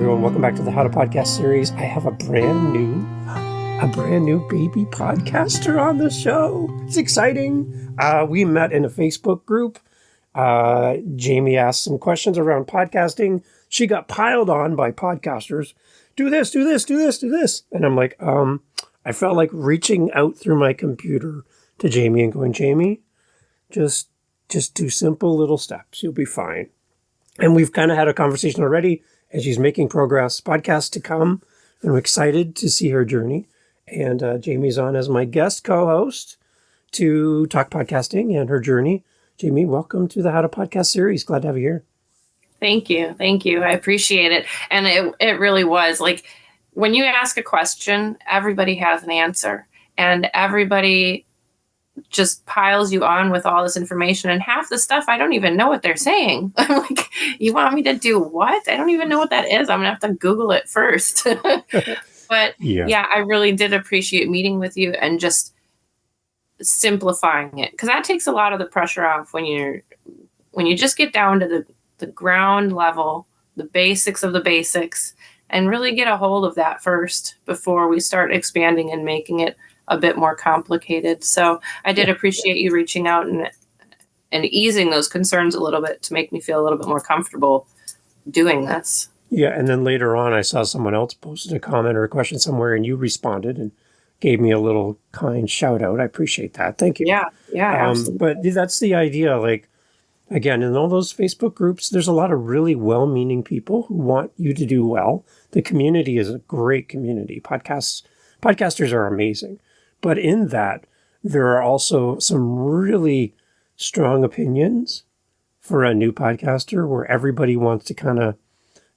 everyone. Welcome back to the How to Podcast series. I have a brand new baby podcaster on the show. It's exciting. We met in a Facebook group. Jamie asked some questions around podcasting. She got piled on by podcasters. Do this, do this, do this, do this. And I'm like, I felt like reaching out through my computer to Jamie and going, Jamie, just do simple little steps. You'll be fine. And we've kind of had a conversation already as she's making progress. Podcasts to come. And I'm excited to see her journey. And Jamie's on as my guest co-host to talk podcasting and her journey. Jamie, welcome to the How to Podcast series. Glad to have you here. Thank you. Thank you. I appreciate it. And it really was like when you ask a question, everybody has an answer and everybody just piles you on with all this information, and half the stuff I don't even know what they're saying. I'm like, you want me to do what? I don't even know what that is. I'm gonna have to Google it first. But yeah, I really did appreciate meeting with you and just simplifying it, because that takes a lot of the pressure off when you just get down to the ground level, the basics of the basics, and really get a hold of that first before we start expanding and making it a bit more complicated. So I did appreciate you reaching out and easing those concerns a little bit to make me feel a little bit more comfortable doing this. Yeah, and then later on, I saw someone else posted a comment or a question somewhere, and you responded and gave me a little kind shout out. I appreciate that. Thank you. Yeah, absolutely. But that's the idea. Like, again, in all those Facebook groups, there's a lot of really well-meaning people who want you to do well. The community is a great community. Podcasters are amazing. But in that, there are also some really strong opinions for a new podcaster where everybody wants to kind of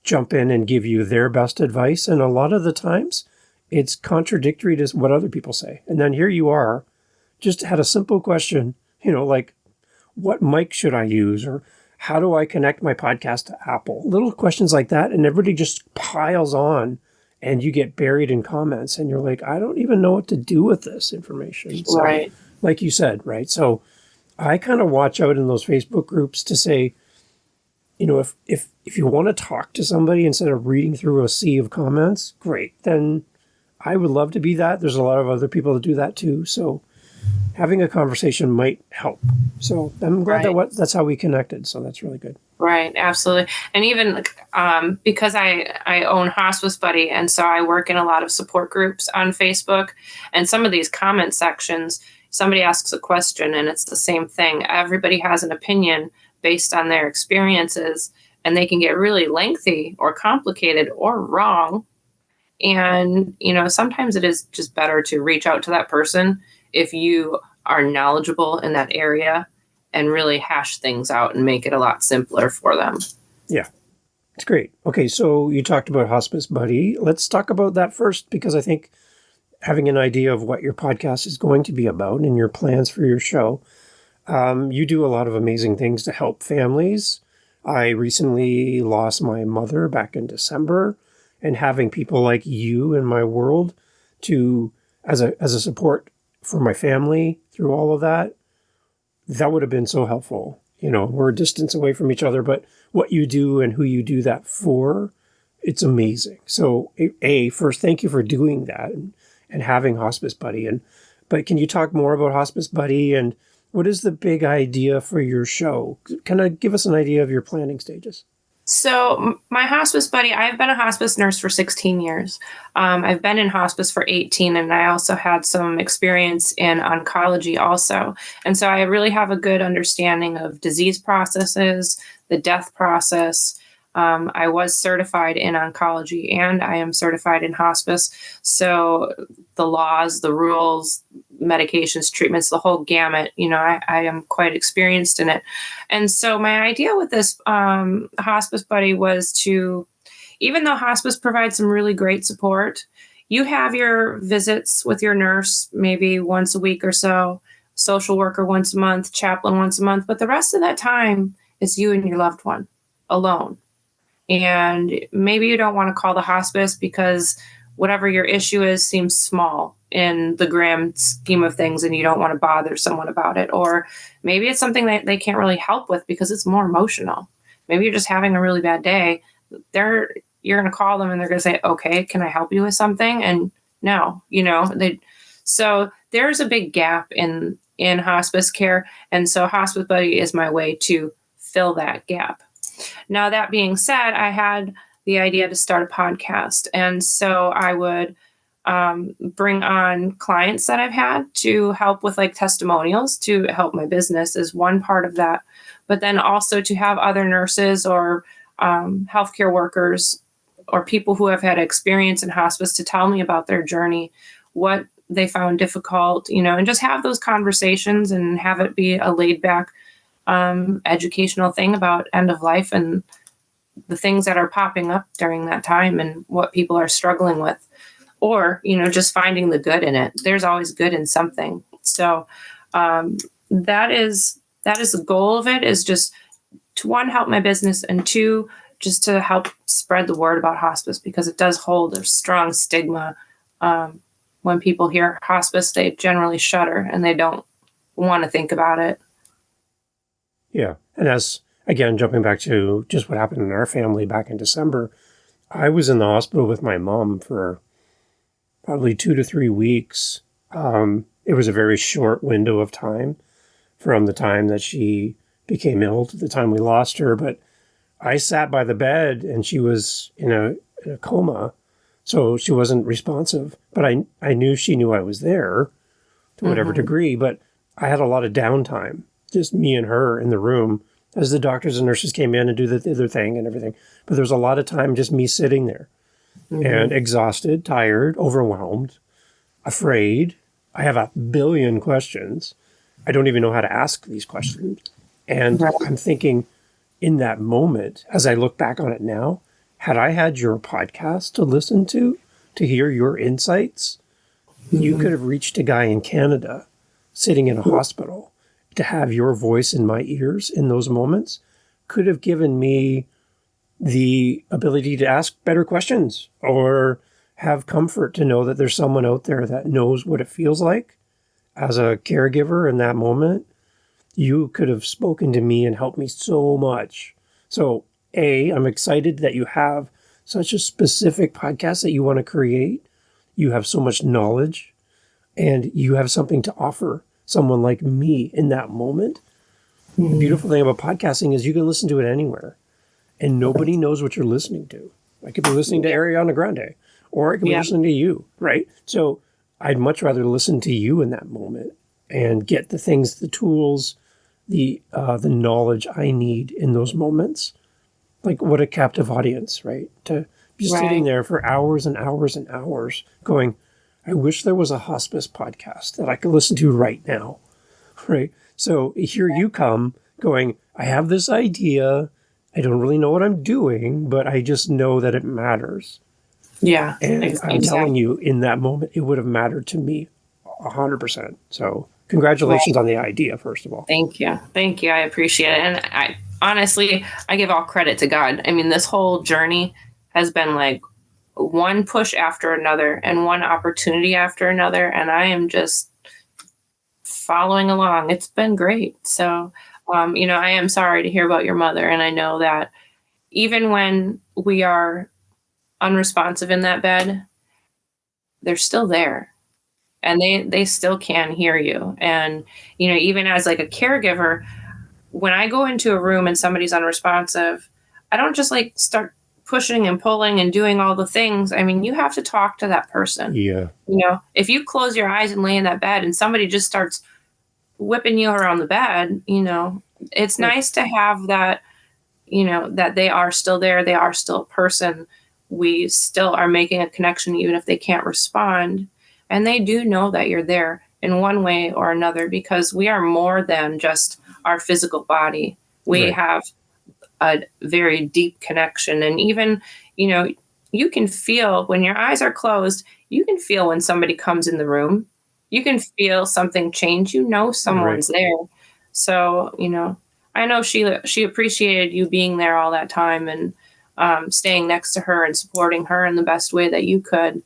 jump in and give you their best advice. And a lot of the times, it's contradictory to what other people say. And then here you are, just had a simple question, like, what mic should I use? Or how do I connect my podcast to Apple? Little questions like that. And everybody just piles on. And you get buried in comments and you're like, I don't even know what to do with this information. So, right. Like you said, right? So I kind of watch out in those Facebook groups to say, if you want to talk to somebody instead of reading through a sea of comments, great. Then I would love to be that. There's a lot of other people that do that too. So having a conversation might help. So I'm glad that's how we connected. So that's really good. Right. Absolutely. And even because I own Hospice Buddy, and so I work in a lot of support groups on Facebook, and some of these comment sections, somebody asks a question and it's the same thing. Everybody has an opinion based on their experiences, and they can get really lengthy or complicated or wrong. And, sometimes it is just better to reach out to that person if you are knowledgeable in that area and really hash things out and make it a lot simpler for them. Yeah, it's great. Okay, so you talked about Hospice Buddy. Let's talk about that first, because I think having an idea of what your podcast is going to be about and your plans for your show, you do a lot of amazing things to help families. I recently lost my mother back in December, and having people like you in my world as a support for my family through all of that would have been so helpful. We're a distance away from each other, but what you do and who you do that for, it's amazing. So first, thank you for doing that and having Hospice Buddy. But can you talk more about Hospice Buddy and what is the big idea for your show? Kind of give us an idea of your planning stages. So my Hospice Buddy, I've been a hospice nurse for 16 years. I've been in hospice for 18, and I also had some experience in oncology also. And so I really have a good understanding of disease processes, the death process. I was certified in oncology and I am certified in hospice. So the laws, the rules, medications, treatments, the whole gamut, I am quite experienced in it. And so my idea with this Hospice Buddy was to, even though hospice provides some really great support, you have your visits with your nurse maybe once a week or so, social worker once a month, chaplain once a month, but the rest of that time is you and your loved one alone. And maybe you don't want to call the hospice because whatever your issue is seems small in the grand scheme of things and you don't want to bother someone about it. Or maybe it's something that they can't really help with because it's more emotional. Maybe you're just having a really bad day. you're going to call them and they're going to say, okay, can I help you with something? And no, so there's a big gap in hospice care. And so Hospice Buddy is my way to fill that gap. Now, that being said, I had the idea to start a podcast. And so I would bring on clients that I've had to help with like testimonials to help my business is one part of that. But then also to have other nurses or healthcare workers or people who have had experience in hospice to tell me about their journey, what they found difficult, and just have those conversations and have it be a laid back educational thing about end of life and the things that are popping up during that time and what people are struggling with, or, just finding the good in it. There's always good in something. So that is the goal of it, is just to, one, help my business, and two, just to help spread the word about hospice, because it does hold a strong stigma. When people hear hospice, they generally shudder and they don't want to think about it. Yeah. And as, again, jumping back to just what happened in our family back in December, I was in the hospital with my mom for probably 2 to 3 weeks. It was a very short window of time from the time that she became ill to the time we lost her. But I sat by the bed and she was in a coma, so she wasn't responsive. But I knew she knew I was there to whatever degree. But I had a lot of downtime, just me and her in the room as the doctors and nurses came in and do their thing and everything. But there was a lot of time just me sitting there and exhausted, tired, overwhelmed, afraid. I have a billion questions. I don't even know how to ask these questions. And I'm thinking in that moment, as I look back on it now, had I had your podcast to listen to hear your insights, you could have reached a guy in Canada sitting in a hospital. To have your voice in my ears in those moments could have given me the ability to ask better questions or have comfort to know that there's someone out there that knows what it feels like as a caregiver in that moment. You could have spoken to me and helped me so much. So, I'm excited that you have such a specific podcast that you want to create. You have so much knowledge and you have something to offer someone like me in that moment. The beautiful thing about podcasting is you can listen to it anywhere and nobody knows what you're listening to. I could be listening to Ariana Grande or I could be listening to you, right? So I'd much rather listen to you in that moment and get the things, the tools, the knowledge I need in those moments. Like what a captive audience, right? To be sitting there for hours and hours and hours going, I wish there was a hospice podcast that I could listen to right now, right? So here you come going, I have this idea. I don't really know what I'm doing, but I just know that it matters. Yeah. And I'm telling you, in that moment, it would have mattered to me 100%. So congratulations on the idea, first of all. Thank you. Thank you. I appreciate it. And I honestly, I give all credit to God. I mean, this whole journey has been like one push after another and one opportunity after another. And I am just following along. It's been great. So, I am sorry to hear about your mother. And I know that even when we are unresponsive in that bed, they're still there and they still can hear you. And, even as like a caregiver, when I go into a room and somebody's unresponsive, I don't just like start pushing and pulling and doing all the things. I mean, you have to talk to that person. Yeah. If you close your eyes and lay in that bed and somebody just starts whipping you around the bed, it's nice to have that, that they are still there. They are still a person. We still are making a connection, even if they can't respond. And they do know that you're there in one way or another, because we are more than just our physical body. We have a very deep connection. And even, you can feel when your eyes are closed, you can feel when somebody comes in the room. You can feel something change. Someone's there. So, I know she appreciated you being there all that time and staying next to her and supporting her in the best way that you could.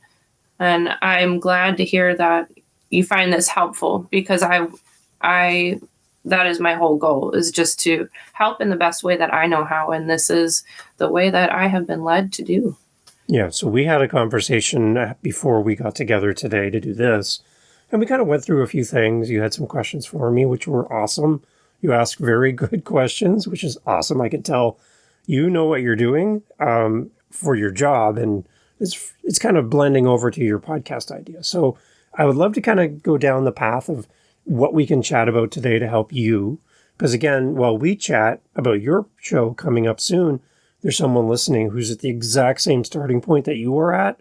And I'm glad to hear that you find this helpful, because I that is my whole goal, is just to help in the best way that I know how. And this is the way that I have been led to do. Yeah, so we had a conversation before we got together today to do this, and we kind of went through a few things. You had some questions for me, which were awesome. You asked very good questions, which is awesome. I could tell you know what you're doing for your job, and it's kind of blending over to your podcast idea. So I would love to kind of go down the path of what we can chat about today to help you. Because again, while we chat about your show coming up soon, there's someone listening who's at the exact same starting point that you were at,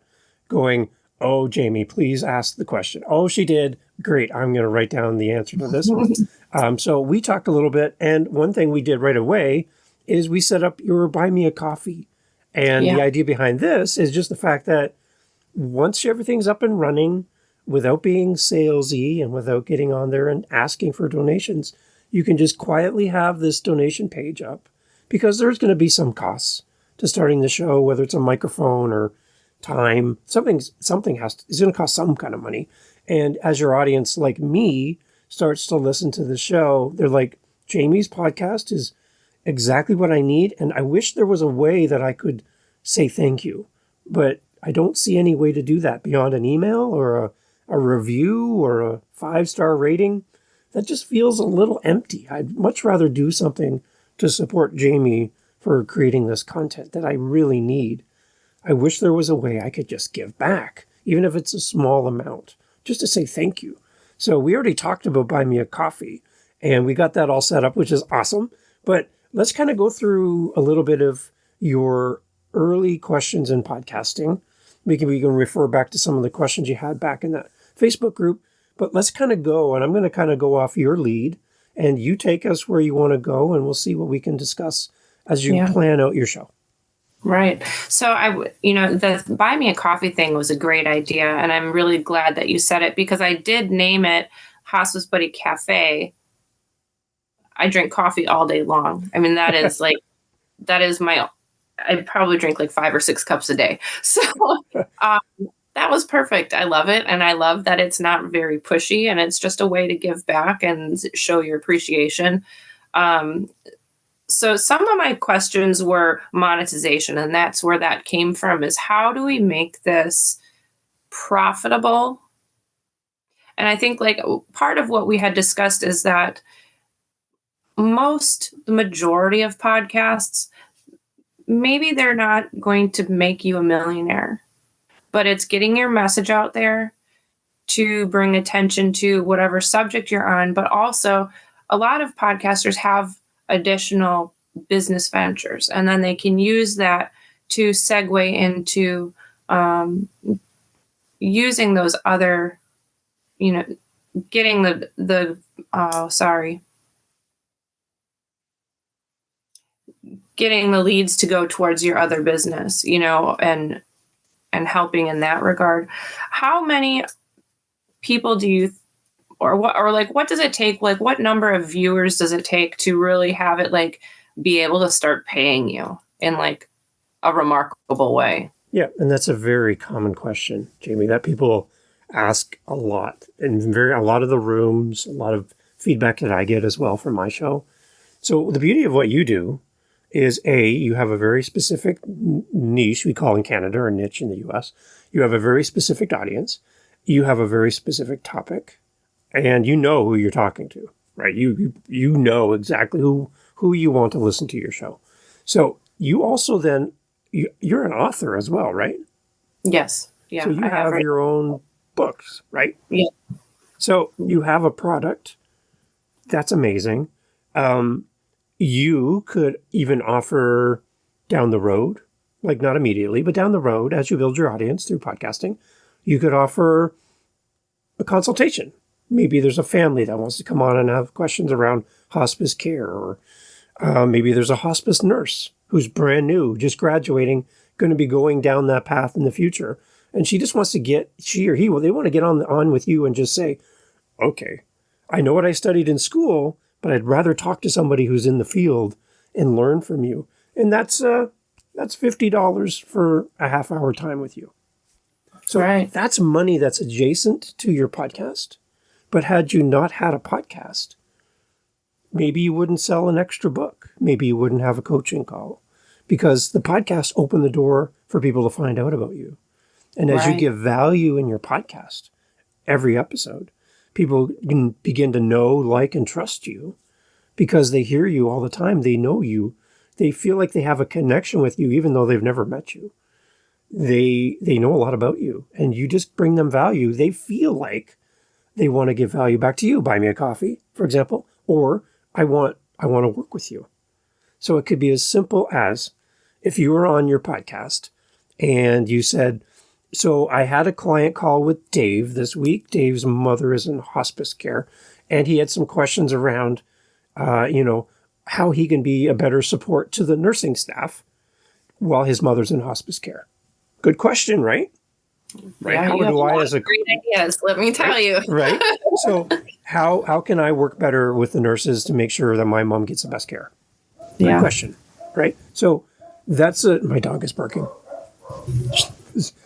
going, oh, Jamie, please ask the question. Oh, she did. Great. I'm going to write down the answer to this one. So we talked a little bit. And one thing we did right away is we set up your Buy Me a Coffee. And the idea behind this is just the fact that once everything's up and running, without being salesy and without getting on there and asking for donations, you can just quietly have this donation page up, because there's going to be some costs to starting the show, whether it's a microphone or time. Something is going to cost some kind of money. And as your audience, like me, starts to listen to the show, they're like, Jamie's podcast is exactly what I need. And I wish there was a way that I could say thank you, but I don't see any way to do that beyond an email or a review or a 5-star rating. That just feels a little empty. I'd much rather do something to support Jamie for creating this content that I really need. I wish there was a way I could just give back, even if it's a small amount, just to say thank you. So we already talked about Buy Me a Coffee, and we got that all set up, which is awesome. But let's kind of go through a little bit of your early questions in podcasting. We can refer back to some of the questions you had back in that Facebook group. But let's kind of go, and I'm going to kind of go off your lead, and you take us where you want to go, and we'll see what we can discuss as you plan out your show. Right. So the Buy Me a Coffee thing was a great idea, and I'm really glad that you said it, because I did name it Hospice Buddy Cafe. I drink coffee all day long. I mean, that is I probably drink like 5 or 6 cups a day. So that was perfect. I love it. And I love that it's not very pushy, and it's just a way to give back and show your appreciation. So some of my questions were monetization, and that's where that came from, is how do we make this profitable? And I think like part of what we had discussed is that the majority of podcasts, maybe they're not going to make you a millionaire, but it's getting your message out there to bring attention to whatever subject you're on. But also, a lot of podcasters have additional business ventures, and then they can use that to segue into using those other, getting getting the leads to go towards your other business, and helping in that regard. How many people do you, what does it take? Like, what number of viewers does it take to really have it like be able to start paying you in like a remarkable way? Yeah, and that's a very common question, Jamie, that people ask a lot, and a lot of the rooms, a lot of feedback that I get as well from my show. So the beauty of what you do is you have a very specific niche, we call in Canada, or niche in the US. You have a very specific audience. You have a very specific topic, and you know who you're talking to, right? You know exactly who you want to listen to your show. So you also then, you're an author as well, right? Yes. Yeah. So you have your own books, right? Yeah. So you have a product. That's amazing. You could even offer down the road, like not immediately, but down the road, as you build your audience through podcasting, you could offer a consultation. Maybe there's a family that wants to come on and have questions around hospice care, or maybe there's a hospice nurse who's brand new, just graduating, going to be going down that path in the future. And she just wants to they want to get on with you and just say, okay, I know what I studied in school, but I'd rather talk to somebody who's in the field and learn from you. And that's $50 for a half-hour time with you. So That's money that's adjacent to your podcast. But had you not had a podcast, maybe you wouldn't sell an extra book. Maybe you wouldn't have a coaching call, because the podcast opened the door for people to find out about you. And as you give value in your podcast, every episode, people can begin to know, like, and trust you because they hear you all the time. They know you. They feel like they have a connection with you, even though they've never met you. They know a lot about you, and you just bring them value. They feel like they want to give value back to you. Buy me a coffee, for example, or I want to work with you. So it could be as simple as if you were on your podcast and you said, so I had a client call with Dave this week. Dave's mother is in hospice care, and he had some questions around, how he can be a better support to the nursing staff while his mother's in hospice care. Good question, right? Right. Yeah, how do I, as a great ideas, let me tell you. Right. So how can I work better with the nurses to make sure that my mom gets the best care? Good question. Right. So that's my dog is barking.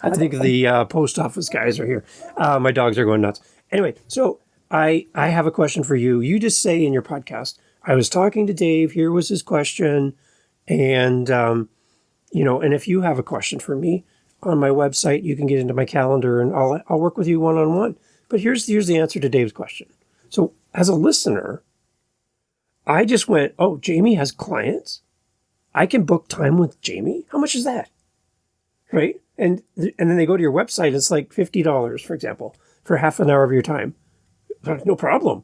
I think the post office guys are here. My dogs are going nuts. Anyway, so I have a question for you. You just say in your podcast, I was talking to Dave. Here was his question. And, and if you have a question for me on my website, you can get into my calendar and I'll work with you one-on-one. But here's the answer to Dave's question. So as a listener, I just went, oh, Jamie has clients. I can book time with Jamie. How much is that? Right? And then they go to your website. It's like $50, for example, for half an hour of your time. No problem.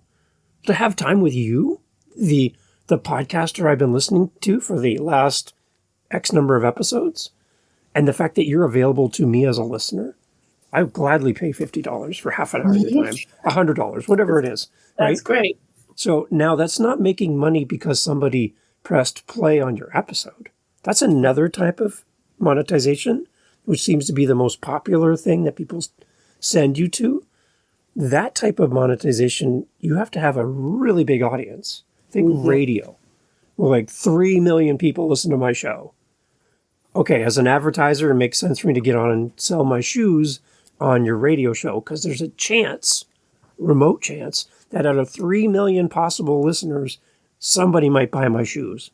To have time with you, the podcaster I've been listening to for the last X number of episodes, and the fact that you're available to me as a listener, I would gladly pay $50 for half an hour of your time, $100, whatever it is. Right? That's great. So now that's not making money because somebody pressed play on your episode. That's another type of monetization, which seems to be the most popular thing that people send you to. That type of monetization, you have to have a really big audience. Think radio. Well, like 3 million people listen to my show. Okay, as an advertiser, it makes sense for me to get on and sell my shoes on your radio show because there's a chance, remote chance, that out of 3 million possible listeners, somebody might buy my shoes.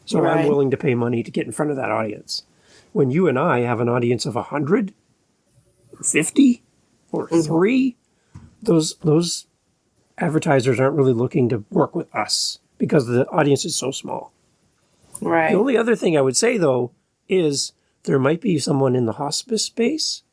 So I'm willing to pay money to get in front of that audience. When you and I have an audience of 100, 50, or 3, those advertisers aren't really looking to work with us because the audience is so small. Right. The only other thing I would say, though, is there might be someone in the hospice space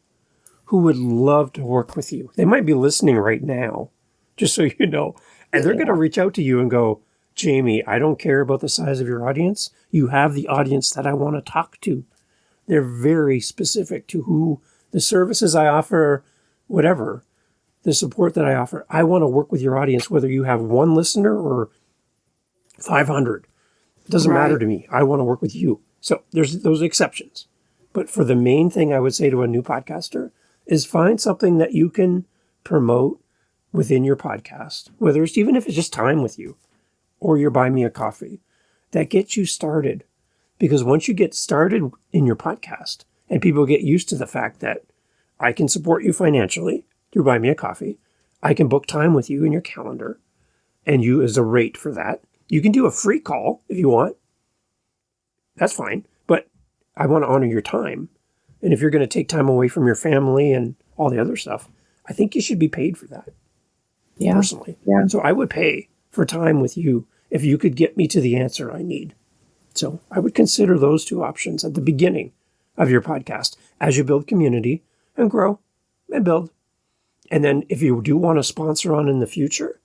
who would love to work with you. They might be listening right now, just so you know. And they're going to reach out to you and go, Jamie, I don't care about the size of your audience. You have the audience that I want to talk to. They're very specific to who the services I offer, whatever, the support that I offer. I want to work with your audience, whether you have 1 listener or 500. It doesn't matter to me. I want to work with you. So there's those exceptions. But for the main thing I would say to a new podcaster is find something that you can promote within your podcast, whether it's even if it's just time with you or you're buying me a coffee, that gets you started. Because once you get started in your podcast and people get used to the fact that I can support you financially through buy me a coffee, I can book time with you in your calendar and you as a rate for that. You can do a free call if you want. That's fine. But I want to honor your time. And if you're going to take time away from your family and all the other stuff, I think you should be paid for that. Yeah. Personally. Yeah. So I would pay for time with you if you could get me to the answer I need. So I would consider those 2 options at the beginning of your podcast as you build community and grow and build. And then if you do want to sponsor on in the future,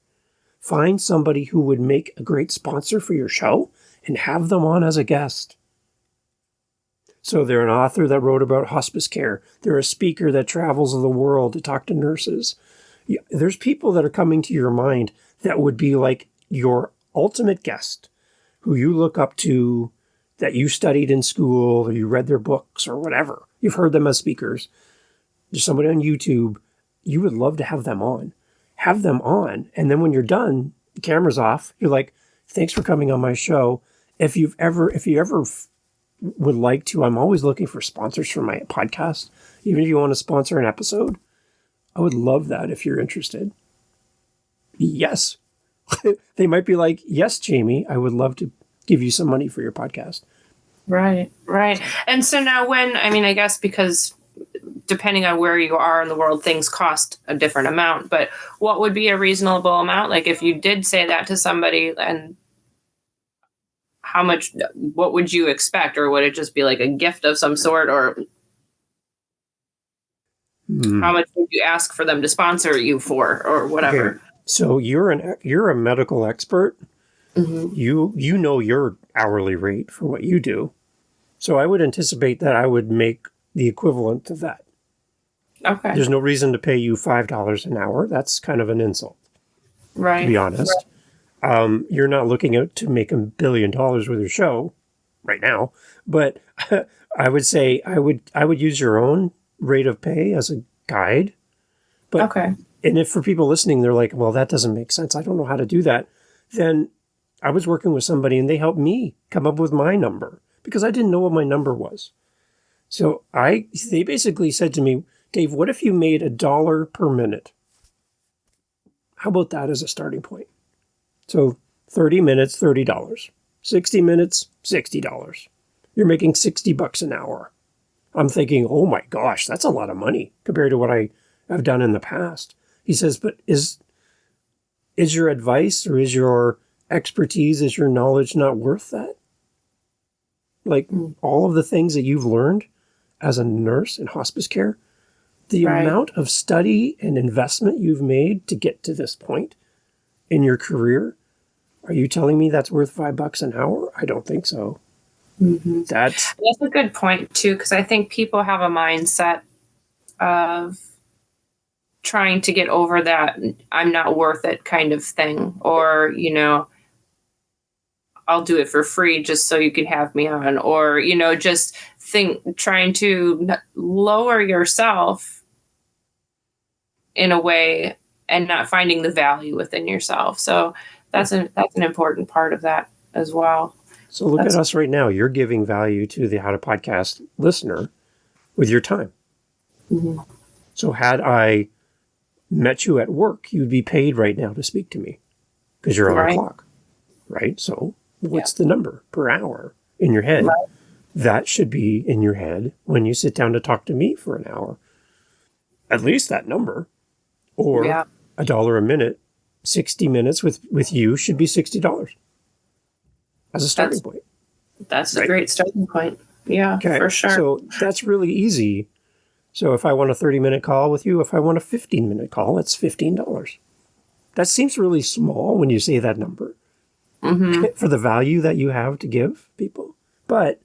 find somebody who would make a great sponsor for your show and have them on as a guest. So they're an author that wrote about hospice care. They're a speaker that travels the world to talk to nurses. There's people that are coming to your mind that would be like your ultimate guest, who you look up to, that you studied in school, or you read their books or whatever. You've heard them as speakers. There's somebody on YouTube. You would love to have them on. Have them on. And then when you're done, the camera's off. You're like, thanks for coming on my show. If you ever would like to, I'm always looking for sponsors for my podcast. Even if you want to sponsor an episode, I would love that if you're interested. Yes. They might be like, yes, Jamie, I would love to give you some money for your podcast. Right, right. And so now I guess because depending on where you are in the world, things cost a different amount, but what would be a reasonable amount? Like if you did say that to somebody, and how much, what would you expect? Or would it just be like a gift of some sort? Or how much would you ask for them to sponsor you for, or whatever? Okay, so you're a medical expert. Mm-hmm. You know your hourly rate for what you do. So I would anticipate that I would make the equivalent of that. Okay. There's no reason to pay you $5 an hour. That's kind of an insult, Right. to be honest. Right. You're not looking out to make $1 billion with your show right now, but I would say I would use your own rate of pay as a guide. But okay. And if for people listening, they're like, well, that doesn't make sense, I don't know how to do that, then I was working with somebody and they helped me come up with my number because I didn't know what my number was. So they basically said to me, Dave, what if you made $1 per minute? How about that as a starting point? So 30 minutes, $30. 60 minutes, $60. You're making $60 an hour. I'm thinking, oh my gosh, that's a lot of money compared to what I've done in the past. He says, but is your advice or is your expertise, is your knowledge not worth that? Like all of the things that you've learned as a nurse in hospice care, the amount of study and investment you've made to get to this point in your career, are you telling me that's worth $5 an hour? I don't think so. Mm-hmm. That's a good point too, because I think people have a mindset of trying to get over that I'm not worth it kind of thing, or I'll do it for free just so you can have me on, or just trying to lower yourself in a way and not finding the value within yourself. So that's an important part of that as well. So look at us right now. You're giving value to the How to Podcast listener with your time. Mm-hmm. So had I met you at work, you'd be paid right now to speak to me because you're on a clock, right? So what's the number per hour in your head? Right. That should be in your head when you sit down to talk to me for an hour. At least that number. Or $1 a minute, 60 minutes with you should be $60 as a starting point. That's a great starting point. Yeah, for sure. So that's really easy. So if I want a 30-minute call with you, if I want a 15-minute call, it's $15. That seems really small when you say that number for the value that you have to give people. But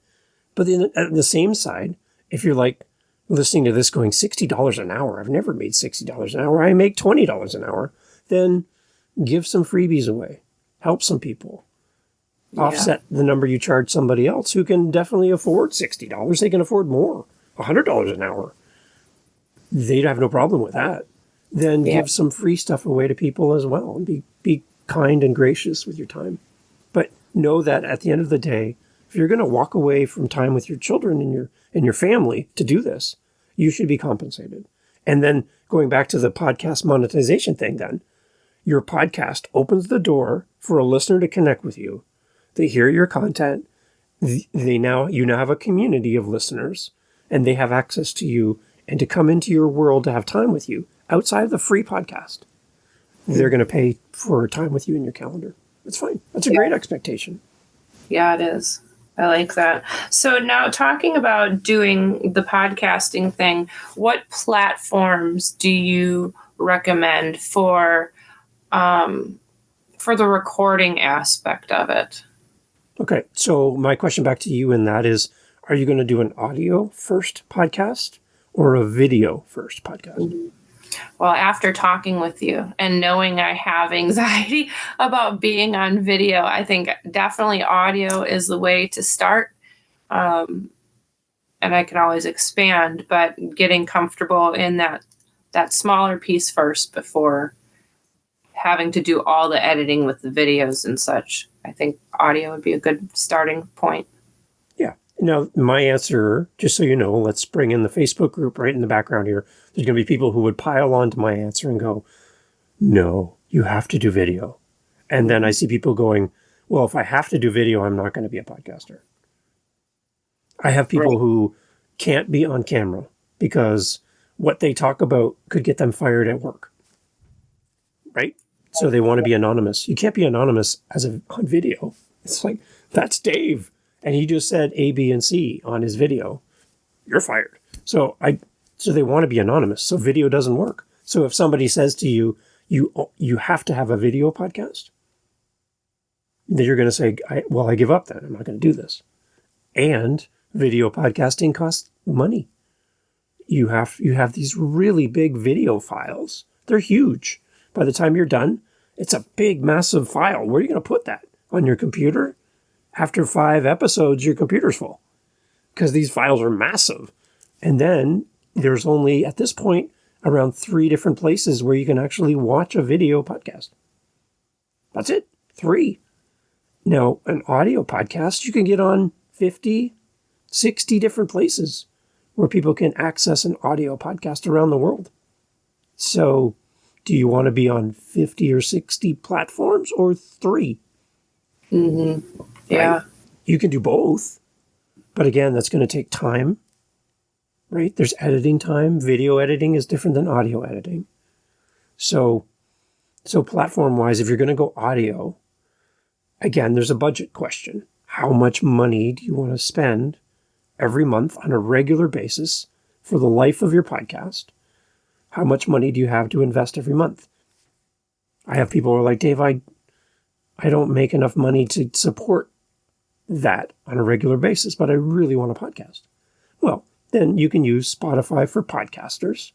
then at the same side, if you're like listening to this going $60 an hour, I've never made $60 an hour, I make $20 an hour, then give some freebies away. Help some people. Offset the number you charge somebody else who can definitely afford $60. They can afford more, $100 an hour. They'd have no problem with that. Then give some free stuff away to people as well and be kind and gracious with your time. But know that at the end of the day, if you're going to walk away from time with your children and your family to do this, you should be compensated. And then going back to the podcast monetization thing, then your podcast opens the door for a listener to connect with you. They hear your content. You now have a community of listeners, and they have access to you and to come into your world to have time with you outside of the free podcast. They're going to pay for time with you in your calendar. That's fine. That's a great expectation. Yeah, it is. I like that. So now talking about doing the podcasting thing, what platforms do you recommend for the recording aspect of it? Okay, so my question back to you in that is, are you going to do an audio first podcast or a video first podcast? Mm-hmm. Well, after talking with you and knowing I have anxiety about being on video, I think definitely audio is the way to start. And I can always expand, but getting comfortable in that smaller piece first before having to do all the editing with the videos and such. I think audio would be a good starting point. Yeah. Now, my answer, just so you know, let's bring in the Facebook group right in the background here. There's going to be people who would pile on to my answer and go, no, you have to do video. And then I see people going, well, if I have to do video, I'm not going to be a podcaster. I have people who can't be on camera because what they talk about could get them fired at work, right? So they want to be anonymous. You can't be anonymous on video. It's like, that's Dave, and he just said A, B, and C on his video. You're fired. So they want to be anonymous. So video doesn't work. So if somebody says to you, you have to have a video podcast, then you're going to say, I give up then. I'm not going to do this. And video podcasting costs money. You have these really big video files. They're huge. By the time you're done, it's a big, massive file. Where are you going to put that? On your computer? After 5 episodes, your computer's full because these files are massive. And then there's only, at this point, around 3 different places where you can actually watch a video podcast. That's it. 3. Now, an audio podcast, you can get on 50, 60 different places where people can access an audio podcast around the world. So, do you want to be on 50 or 60 platforms or 3? Mm-hmm. Yeah. Right? You can do both. But again, that's going to take time, right? There's editing time. Video editing is different than audio editing. So platform-wise, if you're going to go audio, again, there's a budget question. How much money do you want to spend every month on a regular basis for the life of your podcast? How much money do you have to invest every month? I have people who are like, Dave, I don't make enough money to support that on a regular basis, but I really want a podcast. Well, then you can use Spotify for podcasters.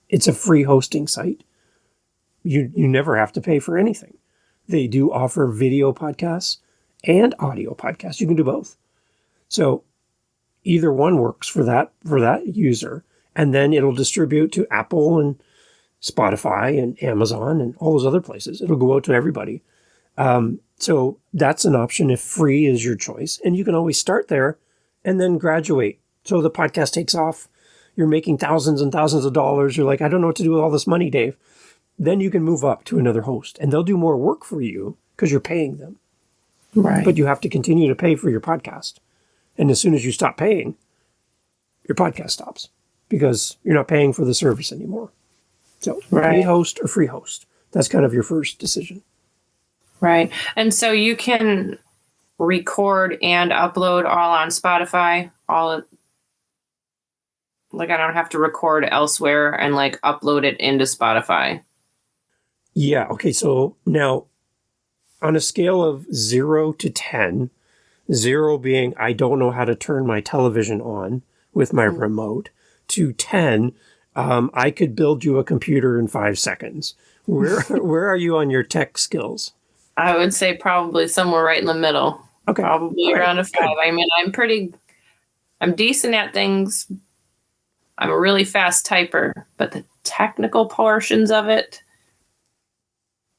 It's a free hosting site. You never have to pay for anything. They do offer video podcasts and audio podcasts. You can do both. So either one works for that user, and then it'll distribute to Apple and Spotify and Amazon and all those other places. It'll go out to everybody. So that's an option if free is your choice. And you can always start there and then graduate. So the podcast takes off. You're making thousands and thousands of dollars. You're like, I don't know what to do with all this money, Dave. Then you can move up to another host and they'll do more work for you because you're paying them. Right. But you have to continue to pay for your podcast. And as soon as you stop paying, your podcast stops because you're not paying for the service anymore. So paid host or free host. That's kind of your first decision. Right. And so you can record and upload all on Spotify, like I don't have to record elsewhere and like upload it into Spotify. Yeah. Okay. So now on a scale of 0 to 10, 0 being I don't know how to turn my television on with my remote, to 10, I could build you a computer in 5 seconds. Where are you on your tech skills? I would say probably somewhere right in the middle. Okay. Probably around a 5. Good. I mean, I'm decent at things. I'm a really fast typer, but the technical portions of it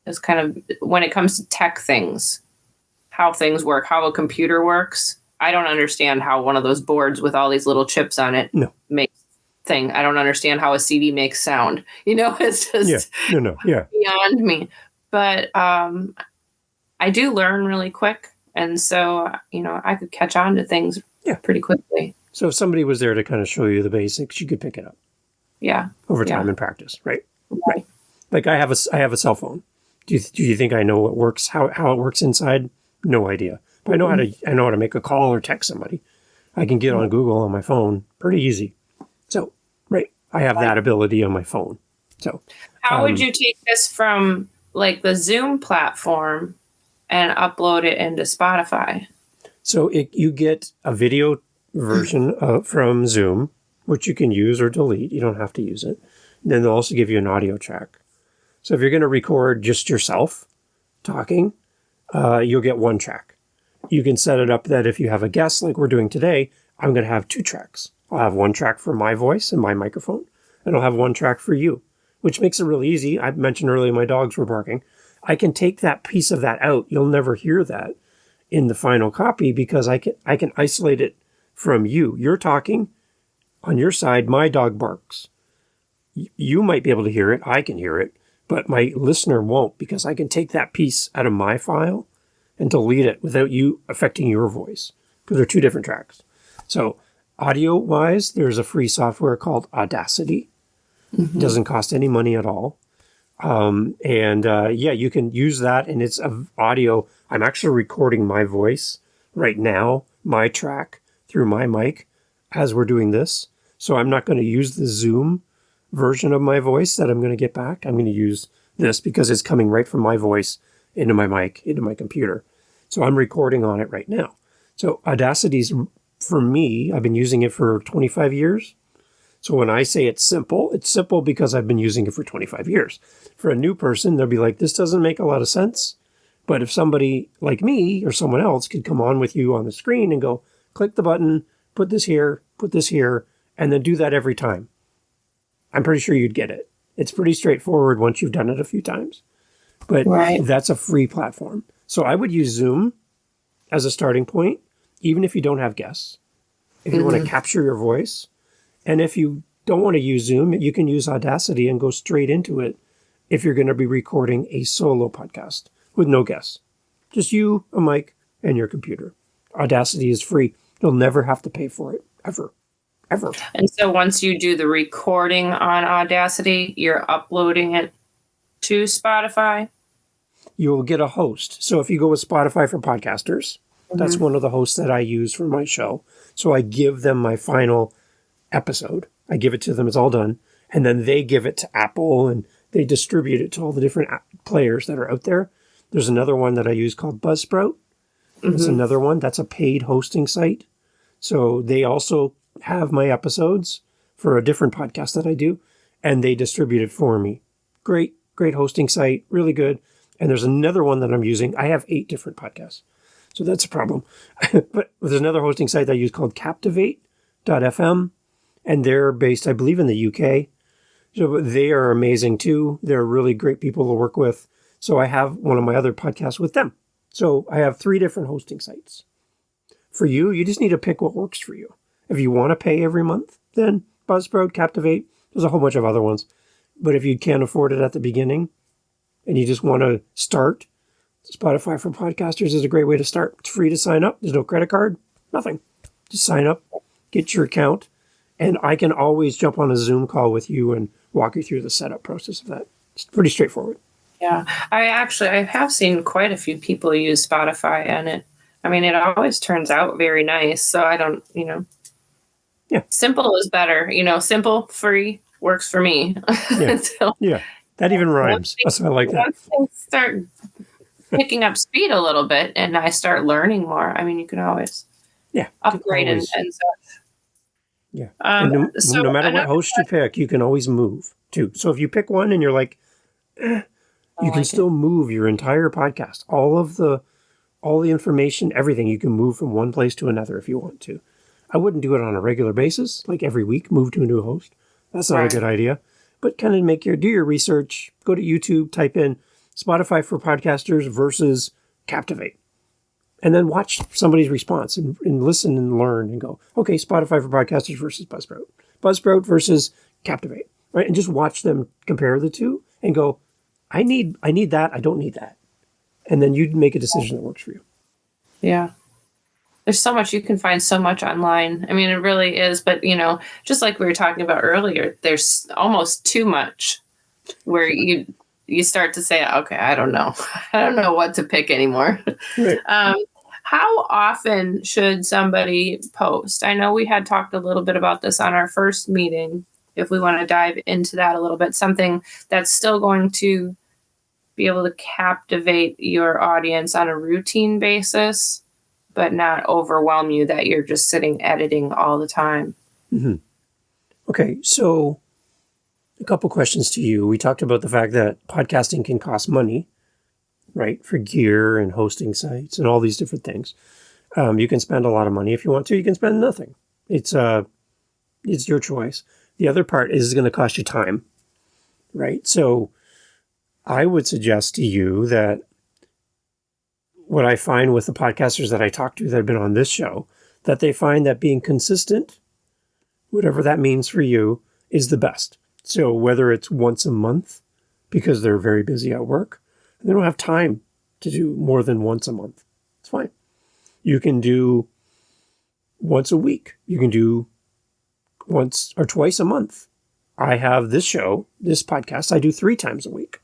is kind of, when it comes to tech things, how things work, how a computer works. I don't understand how one of those boards with all these little chips on it makes thing. I don't understand how a CD makes sound. It's just beyond me. But I do learn really quick. And so, I could catch on to things pretty quickly. So if somebody was there to kind of show you the basics, you could pick it up. Yeah. Over time and practice, right? Right. Like I have a cell phone. Do you think I know what works, how it works inside? No idea. But I know how to make a call or text somebody. I can get on Google on my phone pretty easy. So, I have that ability on my phone. So, how would you take this from like the Zoom platform and upload it into Spotify? So you get a video version from Zoom, which you can use or delete. You don't have to use it. And then they'll also give you an audio track. So if you're going to record just yourself talking, you'll get 1 track. You can set it up that if you have a guest like we're doing today, I'm going to have 2 tracks. I'll have 1 track for my voice and my microphone, and I'll have 1 track for you, which makes it really easy. I mentioned earlier my dogs were barking. I can take that piece of that out. You'll never hear that in the final copy because I can isolate it from you. You're talking on your side, my dog barks. You might be able to hear it. I can hear it, but my listener won't because I can take that piece out of my file and delete it without you affecting your voice because they're 2 different tracks. So audio-wise, there's a free software called Audacity. It doesn't cost any money at all. You can use that, and it's audio. I'm actually recording my voice right now, my track through my mic as we're doing this. So I'm not going to use the Zoom version of my voice that I'm going to get back. I'm going to use this because it's coming right from my voice into my mic, into my computer. So I'm recording on it right now. So Audacity's, for me, I've been using it for 25 years. So when I say it's simple because I've been using it for 25 years. For a new person, they'll be like, this doesn't make a lot of sense. But if somebody like me or someone else could come on with you on the screen and go, click the button, put this here, and then do that every time, I'm pretty sure you'd get it. It's pretty straightforward once you've done it a few times. But That's a free platform. So I would use Zoom as a starting point, even if you don't have guests. If you want to capture your voice, and if you don't want to use Zoom, you can use Audacity and go straight into it if you're going to be recording a solo podcast with no guests. Just you, a mic, and your computer. Audacity is free. You'll never have to pay for it, ever. Ever. And so once you do the recording on Audacity, you're uploading it to Spotify? You'll get a host. So if you go with Spotify for Podcasters, that's one of the hosts that I use for my show. So I give them my final episode. I give it to them. It's all done. And then they give it to Apple and they distribute it to all the different players that are out there. There's another one that I use called Buzzsprout. That's another one. That's a paid hosting site. So they also have my episodes for a different podcast that I do, and they distribute it for me. Great hosting site. Really good. And there's another one that I'm using. I have 8 different podcasts. So that's a problem. But there's another hosting site that I use called captivate.fm. And they're based, I believe, in the UK. So they are amazing too. They're really great people to work with. So I have one of my other podcasts with them. So I have 3 different hosting sites. For you, you just need to pick what works for you. If you want to pay every month, then Buzzsprout, Captivate, there's a whole bunch of other ones. But if you can't afford it at the beginning and you just want to start, Spotify for Podcasters is a great way to start. It's free to sign up. There's no credit card, nothing. Just sign up, get your account. And I can always jump on a Zoom call with you and walk you through the setup process of that. It's pretty straightforward. Yeah, I have seen quite a few people use Spotify, and it always turns out very nice. So I don't, Yeah. Simple is better. Simple, free works for me. Yeah. So, Yeah. That even rhymes. That's why I like that. Once things start picking up speed a little bit and I start learning more, you can always upgrade and such. Yeah. And no matter what host you pick, you can always move too. So if you pick one and you're like, you can still move your entire podcast. All the information, everything, you can move from one place to another if you want to. I wouldn't do it on a regular basis, like every week, move to a new host. That's not a good idea. But kind of do your research, go to YouTube, type in Spotify for Podcasters versus Captivate. And then watch somebody's response and listen and learn and go, okay, Spotify for Podcasters versus Buzzsprout. Buzzsprout versus Captivate, right? And just watch them compare the two and go, I need that, I don't need that. And then you'd make a decision that works for you. Yeah. There's so much, you can find so much online. It really is. But, just like we were talking about earlier, there's almost too much where you start to say, okay, I don't know. I don't know what to pick anymore. Right. How often should somebody post? I know we had talked a little bit about this on our first meeting. If we want to dive into that a little bit, something that's still going to be able to captivate your audience on a routine basis, but not overwhelm you that you're just sitting editing all the time. Mm-hmm. Okay, so a couple questions to you. We talked about the fact that podcasting can cost money, right, for gear and hosting sites and all these different things. You can spend a lot of money if you want to. You can spend nothing. It's your choice. The other part is going to cost you time, right? So I would suggest to you that what I find with the podcasters that I talk to that have been on this show, that they find that being consistent, whatever that means for you, is the best. So whether it's once a month, because they're very busy at work, and they don't have time to do more than once a month, it's fine. You can do once a week. You can do once or twice a month. I have this show, this podcast, I do 3 times a week.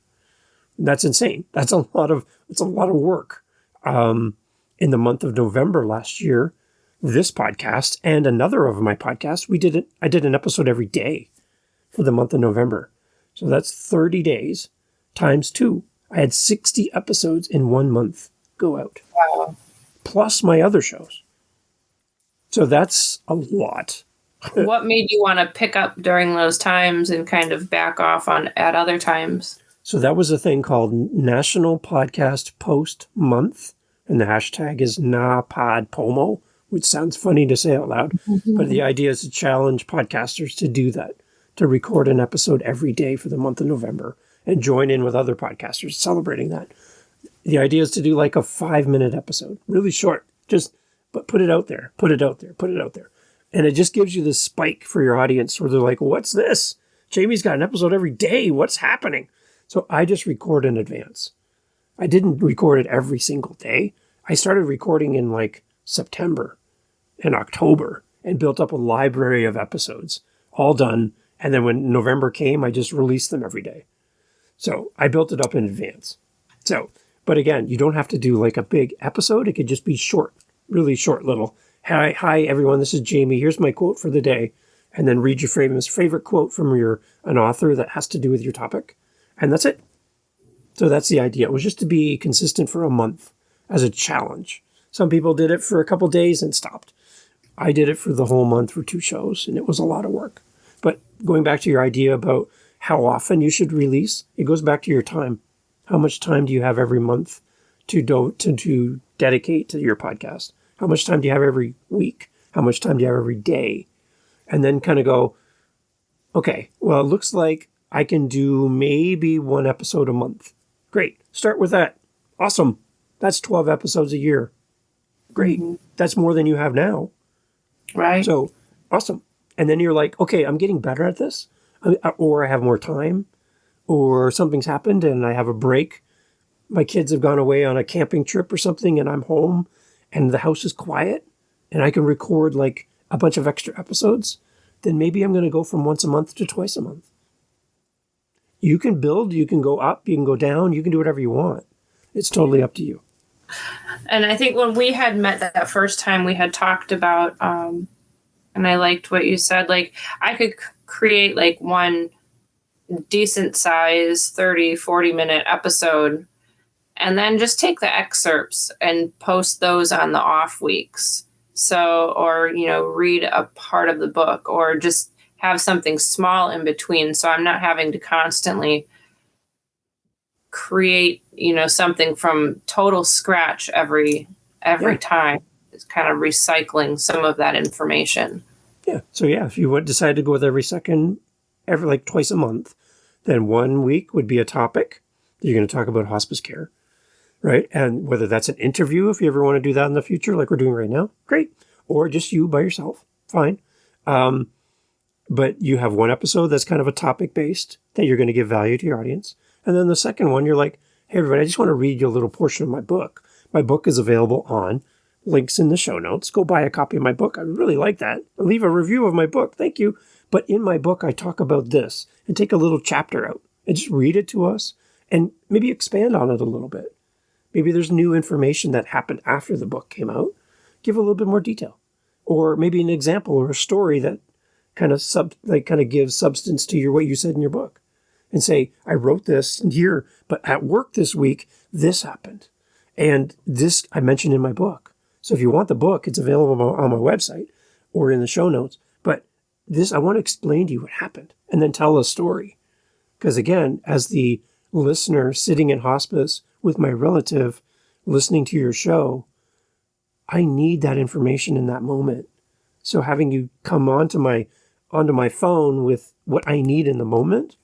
That's insane. That's a lot of work. In the month of November last year, this podcast and another of my podcasts, I did an episode every day for the month of November. So that's 30 days times 2. I had 60 episodes in 1 month go out. Wow. Plus my other shows. So that's a lot. What made you want to pick up during those times and kind of back off on at other times? So that was a thing called National Podcast Post Month, and the hashtag is NaPodPomo, which sounds funny to say out loud, but the idea is to challenge podcasters to do that, to record an episode every day for the month of November and join in with other podcasters celebrating that. The idea is to do like a 5-minute episode, really short, but put it out there, put it out there, put it out there. And it just gives you this spike for your audience where they're like, what's this? Jamie's got an episode every day. What's happening? So I just record in advance. I didn't record it every single day. I started recording in like September and October and built up a library of episodes, all done. And then when November came, I just released them every day. So I built it up in advance. So, but again, you don't have to do like a big episode. It could just be short, really short little. Hi everyone, this is Jamie. Here's my quote for the day. And then read your favorite quote from an author that has to do with your topic. And that's it. So that's the idea. It was just to be consistent for a month as a challenge. Some people did it for a couple days and stopped. I did it for the whole month for 2 shows, and it was a lot of work. But going back to your idea about how often you should release, it goes back to your time. How much time do you have every month to dedicate to your podcast? How much time do you have every week? How much time do you have every day? And then kind of go, okay, well, it looks like I can do maybe 1 episode a month. Great. Start with that. Awesome. That's 12 episodes a year. Great. That's more than you have now. Right. So awesome. And then you're like, okay, I'm getting better at this. Or I have more time. Or something's happened and I have a break. My kids have gone away on a camping trip or something and I'm home and the house is quiet and I can record like a bunch of extra episodes. Then maybe I'm going to go from once a month to twice a month. You can build, you can go up, you can go down, you can do whatever you want. It's totally up to you. And I think when we had met that first time, we had talked about, and I liked what you said, like I could create like one decent size 30, 40-minute episode and then just take the excerpts and post those on the off weeks. So, or, read a part of the book or just have something small in between. So I'm not having to constantly create, something from total scratch every time. It's kind of recycling some of that information. Yeah. So yeah, if you decide to go with every like twice a month, then 1 week would be a topic that you're going to talk about hospice care, right? And whether that's an interview, if you ever want to do that in the future, like we're doing right now, great. Or just you by yourself, fine. But you have 1 episode that's kind of a topic based that you're going to give value to your audience. And then the second one, you're like, hey, everybody, I just want to read you a little portion of my book. My book is available on links in the show notes. Go buy a copy of my book. I really like that. Leave a review of my book. Thank you. But in my book, I talk about this and take a little chapter out and just read it to us and maybe expand on it a little bit. Maybe there's new information that happened after the book came out. Give a little bit more detail. Or maybe an example or a story that kind of gives substance to what you said in your book. And say, I wrote this here, but at work this week, this happened. And this I mentioned in my book. So if you want the book, it's available on my website or in the show notes. But this, I want to explain to you what happened and then tell a story. Because again, as the listener sitting in hospice with my relative listening to your show, I need that information in that moment. So having you come onto my phone with what I need in the moment,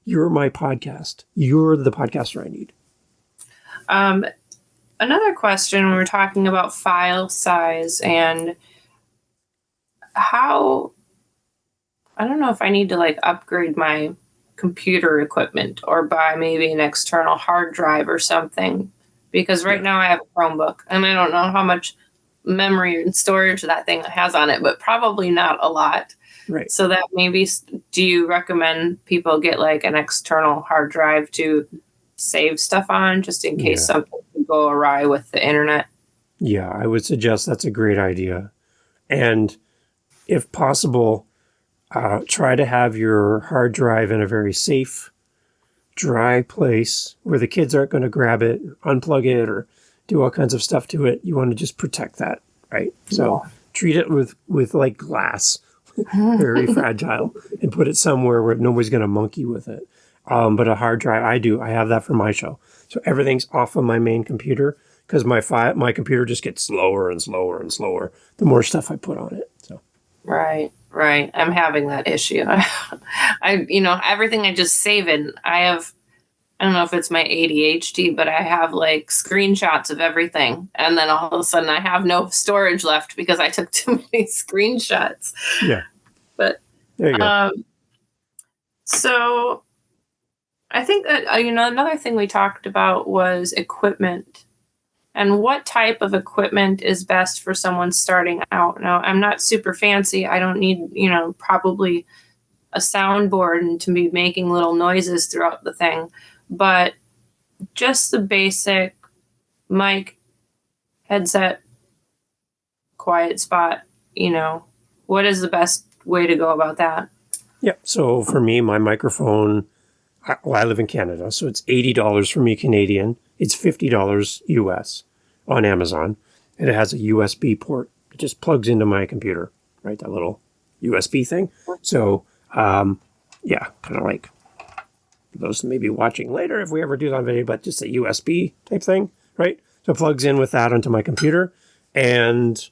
you're my podcast. You're the podcaster I need. Another question, we were talking about file size and how, I don't know if I need to like upgrade my computer equipment or buy maybe an external hard drive or something, because right now I have a Chromebook and I don't know how much memory and storage that thing has on it, but probably not a lot. Right. So that maybe, do you recommend people get like an external hard drive to save stuff on, just in case something can go awry with the internet? Yeah, I would suggest that's a great idea. And if possible, try to have your hard drive in a very safe, dry place where the kids aren't going to grab it, unplug it, or do all kinds of stuff to it. You want to just protect that, right? So treat it with like glass, very fragile, and put it somewhere where nobody's going to monkey with it. But a hard drive, I have that for my show. So everything's off of my main computer because my computer just gets slower and slower and slower the more stuff I put on it. So. Right. I'm having that issue. Everything I just save in, I don't know if it's my ADHD, but I have like screenshots of everything. And then all of a sudden I have no storage left because I took too many screenshots. Yeah. But there you go. So I think that, another thing we talked about was equipment. And what type of equipment is best for someone starting out? Now, I'm not super fancy. I don't need, probably a soundboard and to be making little noises throughout the thing. But just the basic mic, headset, quiet spot, what is the best way to go about that? Yeah. So for me, my microphone, I live in Canada, so it's $80 for me Canadian. It's $50 US on Amazon. And it has a USB port. It just plugs into my computer, right? That little USB thing. So, kind of like those maybe watching later if we ever do that on video, but just a USB type thing, right? So it plugs in with that onto my computer, and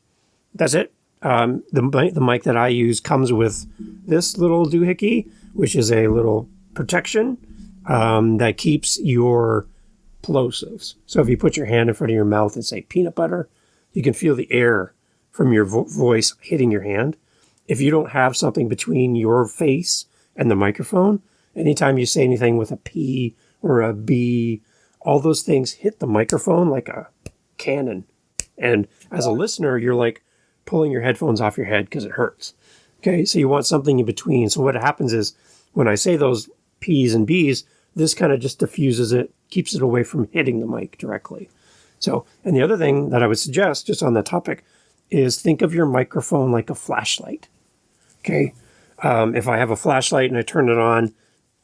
that's it. The mic that I use comes with this little doohickey, which is a little protection that keeps your plosives. So if you put your hand in front of your mouth and say peanut butter, you can feel the air from your voice hitting your hand. If you don't have something between your face and the microphone, anytime you say anything with a P or a B, all those things hit the microphone like a cannon. And as a listener, you're like pulling your headphones off your head because it hurts. Okay, so you want something in between. So what happens is when I say those P's and B's, this kind of just diffuses it, keeps it away from hitting the mic directly. So, and the other thing that I would suggest, just on that topic, is think of your microphone like a flashlight. Okay, if I have a flashlight and I turn it on,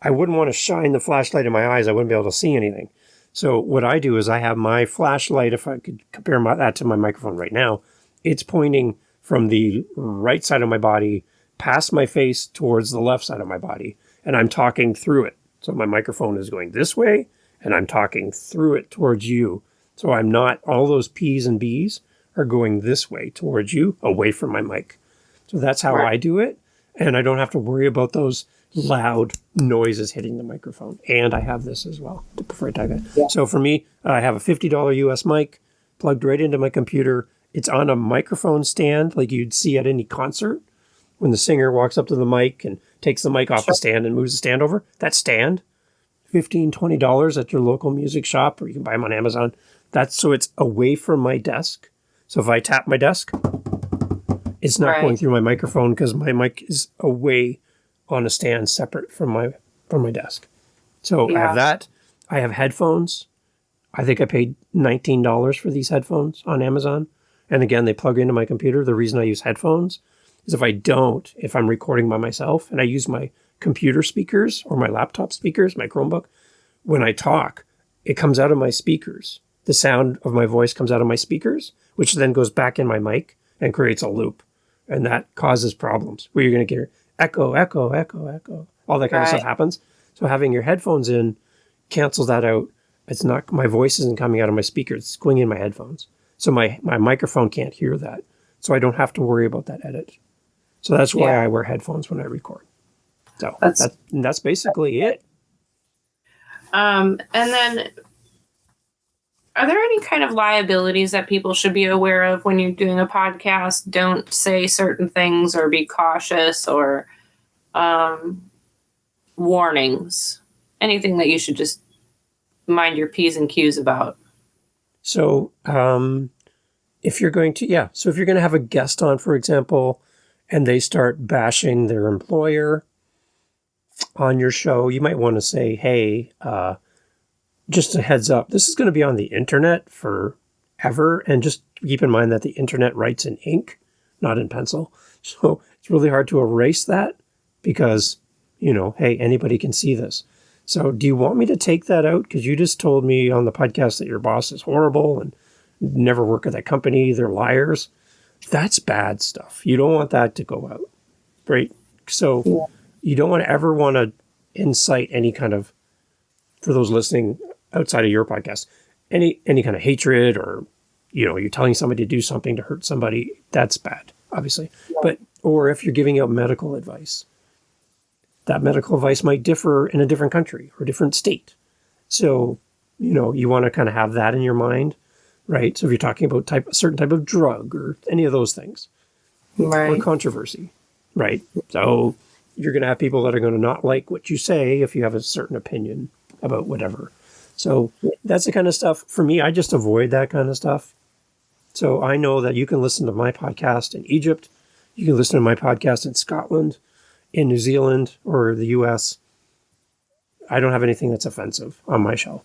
I wouldn't want to shine the flashlight in my eyes. I wouldn't be able to see anything. So what I do is I have my flashlight, if I could compare that to my microphone right now, it's pointing from the right side of my body past my face towards the left side of my body, and I'm talking through it. So my microphone is going this way, and I'm talking through it towards you. So I'm not, all those P's and B's are going this way towards you, away from my mic. So that's how I do it, and I don't have to worry about those loud noises hitting the microphone. And I have this as well to protect it. Yeah. So for me, I have a $50 US mic plugged right into my computer. It's on a microphone stand like you'd see at any concert when the singer walks up to the mic and takes the mic off the stand and moves the stand over. That stand, $15, $20 at your local music shop, or you can buy them on Amazon. So it's away from my desk. So if I tap my desk, it's not going through my microphone because my mic is away on a stand separate from my desk. So I have that. I have headphones. I think I paid $19 for these headphones on Amazon. And again, they plug into my computer. The reason I use headphones is if I'm recording by myself and I use my computer speakers or my laptop speakers, my Chromebook, when I talk, it comes out of my speakers. The sound of my voice comes out of my speakers, which then goes back in my mic and creates a loop. And that causes problems where you're going to get echo, echo, echo, echo. All that kind of stuff happens. So having your headphones in cancels that out. It's not, my voice isn't coming out of my speakers. It's going in my headphones. So my microphone can't hear that. So I don't have to worry about that edit. So that's why I wear headphones when I record. So that's basically it. And then are there any kind of liabilities that people should be aware of when you're doing a podcast? Don't say certain things or be cautious, or warnings, anything that you should just mind your P's and Q's about? So if you're going to, so if you're going to have a guest on, for example, and they start bashing their employer on your show, you might want to say, hey, just a heads up, this is going to be on the internet forever. And just keep in mind that the internet writes in ink, not in pencil. So it's really hard to erase that because, hey, anybody can see this. So do you want me to take that out? Because you just told me on the podcast that your boss is horrible and never work at that company. They're liars. That's bad stuff. You don't want that to go out, right? So you don't ever want to incite any kind of, for those listening outside of your podcast, any kind of hatred or, you're telling somebody to do something to hurt somebody. That's bad, obviously. Or if you're giving out medical advice, that medical advice might differ in a different country or different state. So, you want to kind of have that in your mind, right? So if you're talking about a certain type of drug or any of those things, right, or controversy, right? So you're going to have people that are going to not like what you say if you have a certain opinion about whatever. So that's the kind of stuff, for me, I just avoid that kind of stuff. So I know that you can listen to my podcast in Egypt, you can listen to my podcast in Scotland, in New Zealand, or the US. I don't have anything that's offensive on my show,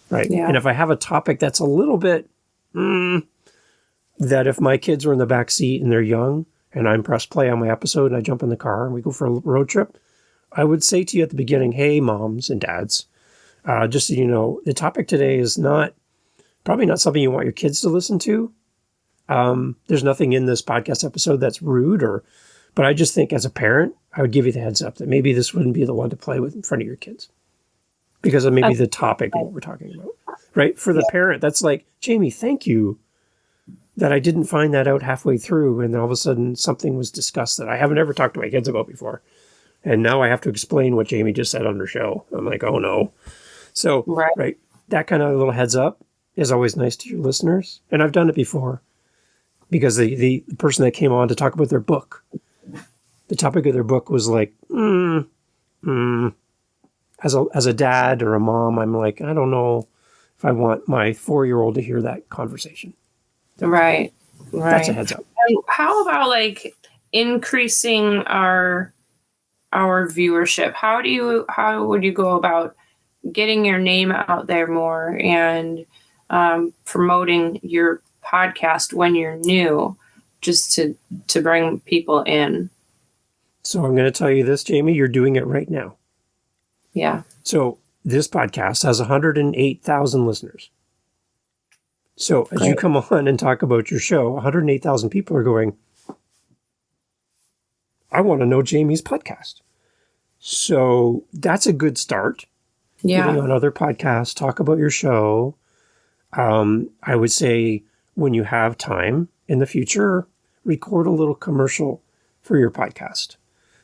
right? Yeah. And if I have a topic that's a little bit, that if my kids are in the back seat and they're young, and I'm press play on my episode and I jump in the car and we go for a road trip, I would say to you at the beginning, hey, moms and dads, just so you know, the topic today is probably not something you want your kids to listen to. There's nothing in this podcast episode that's rude but I just think as a parent, I would give you the heads up that maybe this wouldn't be the one to play with in front of your kids because of maybe the topic of what we're talking about, right? For the parent, that's like, Jamie, thank you that I didn't find that out halfway through. And then all of a sudden something was discussed that I haven't ever talked to my kids about before. And now I have to explain what Jamie just said on her show. I'm like, oh no. So, right, that kind of little heads up is always nice to your listeners. And I've done it before because the person that came on to talk about their book, the topic of their book was like, as a dad or a mom, I'm like, I don't know if I want my 4-year-old to hear that conversation. So right. That's a heads up. And how about like increasing our viewership? How would you go about getting your name out there more and promoting your podcast when you're new, just to bring people in? So I'm going to tell you this, Jamie, you're doing it right now. Yeah. So this podcast has 108,000 listeners. So as you come on and talk about your show, 108,000 people are going, I want to know Jamie's podcast. So that's a good start. Yeah. Getting on other podcasts, talk about your show. I would say when you have time in the future, record a little commercial for your podcast.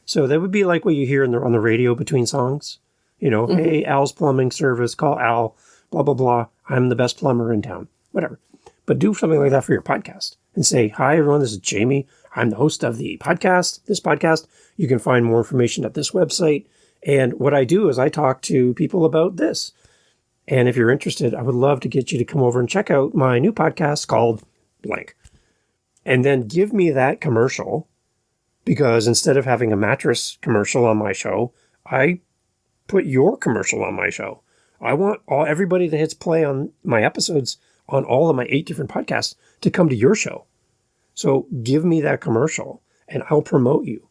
So that would be like what you hear on the radio between songs. Hey, Al's Plumbing Service, call Al, blah, blah, blah. I'm the best plumber in town, whatever. But do something like that for your podcast and say, hi, everyone, this is Jamie. I'm the host of this podcast. You can find more information at this website. And what I do is I talk to people about this. And if you're interested, I would love to get you to come over and check out my new podcast called blank. And then give me that commercial, because instead of having a mattress commercial on my show, I put your commercial on my show. I want everybody that hits play on my episodes on all of my 8 different podcasts to come to your show. So give me that commercial and I'll promote you,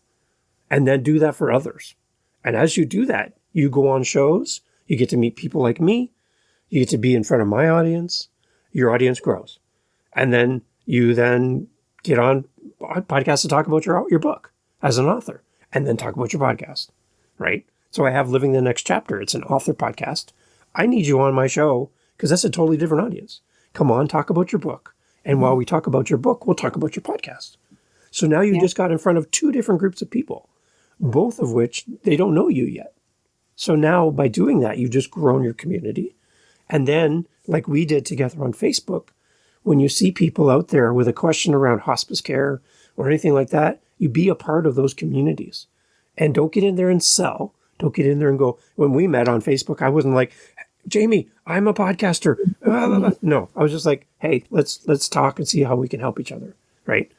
and then do that for others. And as you do that, you go on shows, you get to meet people like me, you get to be in front of my audience, your audience grows. And then you get on podcasts to talk about your book as an author, and then talk about your podcast, right? So I have Living the Next Chapter. It's an author podcast. I need you on my show because that's a totally different audience. Come on, talk about your book. And while we talk about your book, we'll talk about your podcast. So now you just got in front of 2 different groups of people, both of which they don't know you yet. So now by doing that, you've just grown your community. And then, like we did together on Facebook, when you see people out there with a question around hospice care or anything like that, you be a part of those communities. And don't get in there and sell. Don't get in there and go, when we met on Facebook, I wasn't like, Jamie, I'm a podcaster. No, I was just like, hey, let's talk and see how we can help each other, right?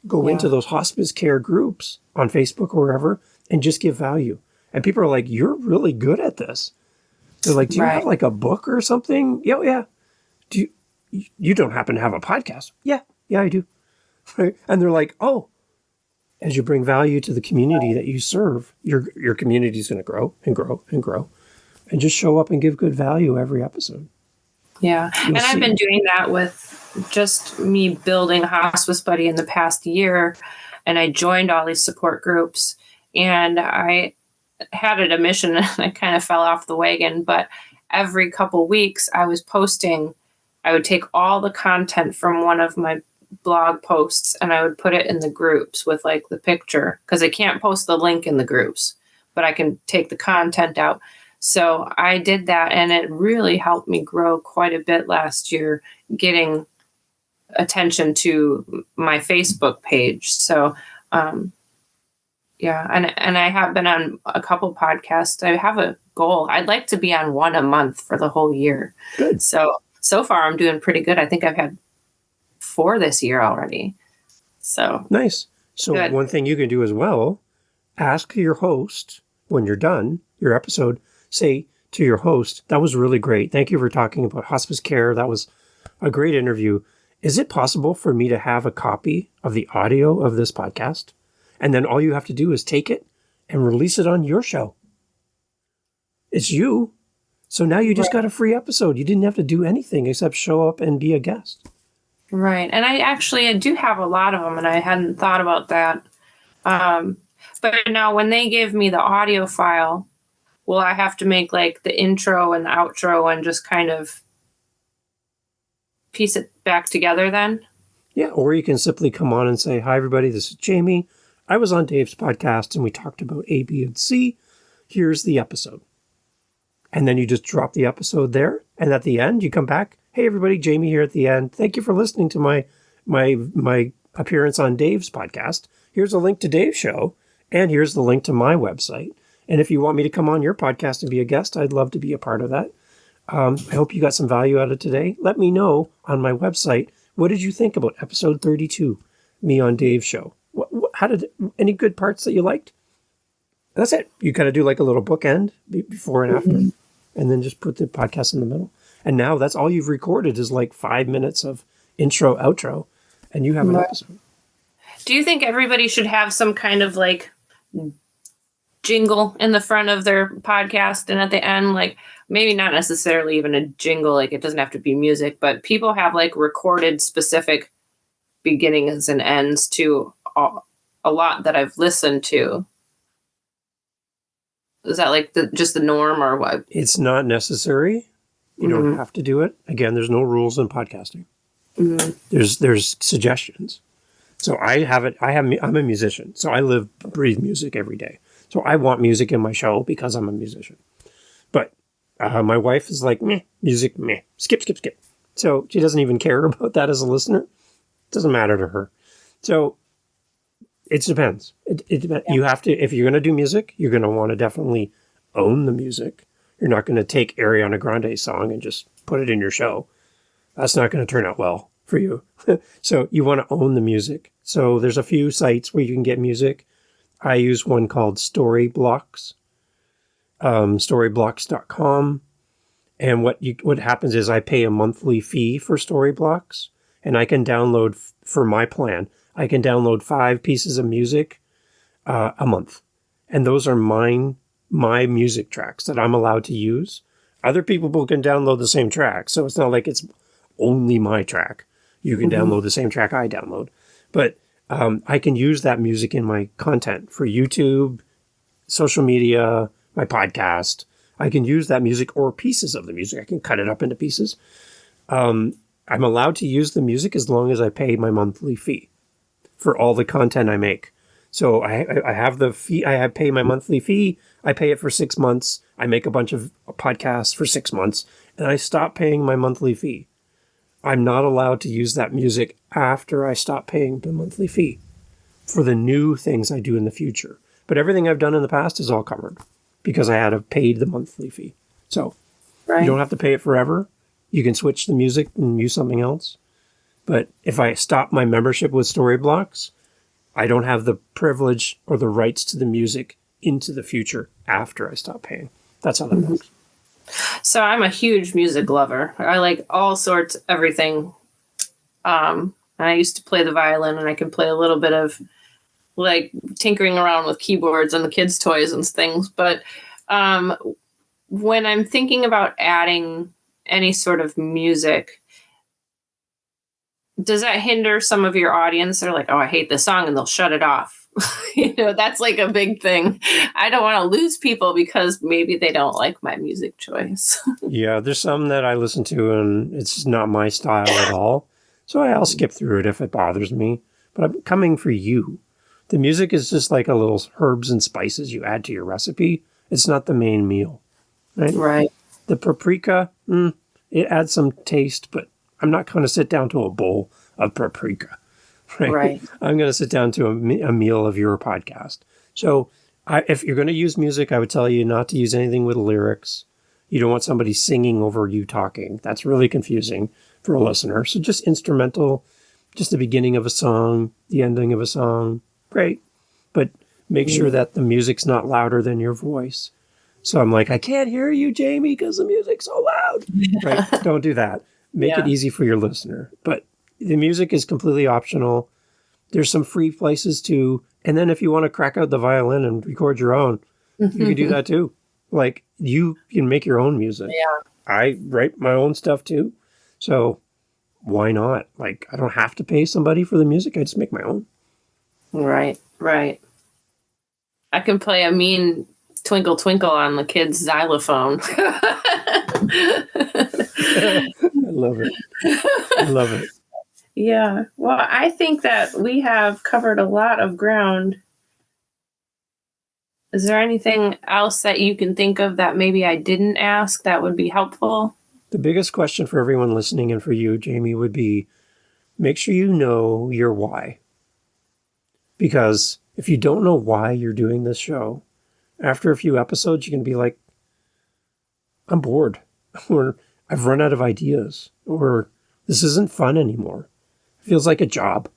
Go into those hospice care groups on Facebook or wherever and just give value. And people are like, you're really good at this. They're like, do you have like a book or something? Yeah, yeah. Do you don't happen to have a podcast? Yeah, I do. Right? And they're like, oh, as you bring value to the community that you serve, your community is going to grow and grow and grow. And just show up and give good value every episode. Yeah. You'll I've see. been doing that with just me building a Hospice Buddy in the past year. And I joined all these support groups, and I had it a mission and I kind of fell off the wagon. But every couple weeks I was posting, I would take all the content from one of my blog posts and I would put it in the groups with like the picture, because I can't post the link in the groups, but I can take the content out. So I did that, and it really helped me grow quite a bit last year, getting attention to my Facebook page. So, yeah, and I have been on a couple podcasts. I have a goal. I'd like to be on one a month for the whole year. Good. So far I'm doing pretty good. I think I've had 4 this year already. So nice. So good. One thing you can do as well, ask your host when you're done your episode, say to your host, that was really great. Thank you for talking about hospice care. That was a great interview. Is it possible for me to have a copy of the audio of this podcast? And then all you have to do is take it and release it on your show. It's you. So now you just got a free episode. You didn't have to do anything except show up and be a guest. Right. And I do have a lot of them, and I hadn't thought about that. But now when they give me the audio file, will I have to make like the intro and the outro and just kind of piece it back together then? Yeah. Or you can simply come on and say, hi, everybody, this is Jamie. I was on Dave's podcast and we talked about A, B, and C. Here's the episode. And then you just drop the episode there. And at the end, you come back. Hey, everybody, Jamie here at the end. Thank you for listening to my appearance on Dave's podcast. Here's a link to Dave's show. And here's the link to my website. And if you want me to come on your podcast and be a guest, I'd love to be a part of that. I hope you got some value out of today. Let me know on my website, what did you think about episode 32, me on Dave's show? Any good parts that you liked? That's it. You kind of do like a little bookend before and after, and then just put the podcast in the middle. And now that's all you've recorded is like 5 minutes of intro, outro, and you have an episode. Do you think everybody should have some kind of like jingle in the front of their podcast and at the end, like maybe not necessarily even a jingle, like it doesn't have to be music, but people have like recorded specific beginnings and ends to a lot that I've listened to. Is that like just the norm or what? It's not necessary. You don't have to do it. Again, there's no rules in podcasting. There's suggestions. So I'm a musician. So I breathe music every day. So I want music in my show because I'm a musician. But my wife is like, meh, music, meh, skip. So she doesn't even care about that as a listener. It doesn't matter to her. So it depends. You have to, if you're going to do music, you're going to want to definitely own the music. You're not going to take Ariana Grande's song and just put it in your show. That's not going to turn out well for you. So you want to own the music. So there's a few sites where you can get music. I use one called Storyblocks, storyblocks.com. And what happens is I pay a monthly fee for Storyblocks, and I can download, for my plan, I can download 5 pieces of music a month. And those are my music tracks that I'm allowed to use. Other people can download the same track, so it's not like it's only my track. You can download the same track I download. But I can use that music in my content for YouTube, social media, my podcast. I can use that music or pieces of the music. I can cut it up into pieces. I'm allowed to use the music as long as I pay my monthly fee for all the content I make. So I have the fee. I pay my monthly fee. I pay it for 6 months. I make a bunch of podcasts for 6 months, and I stop paying my monthly fee. I'm not allowed to use that music after I stop paying the monthly fee for the new things I do in the future. But everything I've done in the past is all covered because I had paid the monthly fee. So Right. You don't have to pay it forever. You can switch the music and use something else. But if I stop my membership with Storyblocks, I don't have the privilege or the rights to the music into the future after I stop paying. That's how that works. So I'm a huge music lover. I like all sorts, everything. And I used to play the violin, and I can play a little bit of like tinkering around with keyboards and the kids' toys and things. But when I'm thinking about adding any sort of music, does that hinder some of your audience? They're like, oh, I hate this song, and they'll shut it off. That's like a big thing. I don't want to lose people because maybe they don't like my music choice. Yeah, there's some that I listen to and it's not my style at all. So I'll skip through it if it bothers me. But I'm coming for you. The music is just like a little herbs and spices you add to your recipe. It's not the main meal, right? Right. The paprika, it adds some taste, but I'm not going to sit down to a bowl of paprika. Right. I'm going to sit down to a meal of your podcast. So if you're going to use music, I would tell you not to use anything with lyrics. You don't want somebody singing over you talking. That's really confusing for a listener. So just instrumental, just the beginning of a song, the ending of a song. Great. But make sure that the music's not louder than your voice. So I'm like, I can't hear you, Jamie, because the music's so loud. Right? Don't do that. Make it easy for your listener. But the music is completely optional. There's some free places too. And then if you want to crack out the violin and record your own, you can do that too. Like you can make your own music. Yeah. I write my own stuff too. So why not? Like I don't have to pay somebody for the music. I just make my own. Right. I can play a mean Twinkle Twinkle on the kid's xylophone. I love it. Yeah. Well, I think that we have covered a lot of ground. Is there anything else that you can think of that maybe I didn't ask that would be helpful? The biggest question for everyone listening and for you, Jamie, would be make sure you know your why. Because if you don't know why you're doing this show, after a few episodes, you can be like, I'm bored, or I've run out of ideas, or this isn't fun anymore. It feels like a job.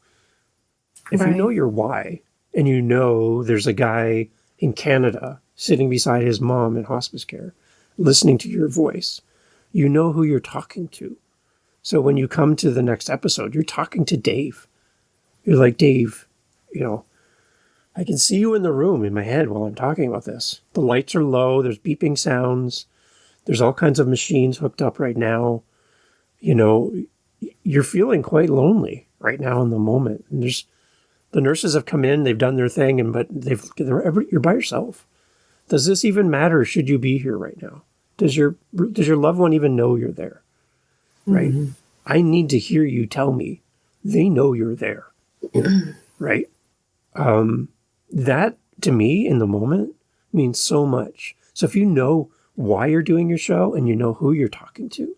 If you know your why, and you know there's a guy in Canada sitting beside his mom in hospice care, listening to your voice, you know who you're talking to. So when you come to the next episode, you're talking to Dave. You're like, Dave, I can see you in the room in my head while I'm talking about this. The lights are low. There's beeping sounds. There's all kinds of machines hooked up right now. You're feeling quite lonely right now in the moment. And the nurses have come in, they've done their thing, but you're by yourself. Does this even matter? Should you be here right now? Does your loved one even know you're there? Right? Mm-hmm. I need to hear you tell me they know you're there. Right? That to me in the moment means so much. So if you know why you're doing your show and you know who you're talking to,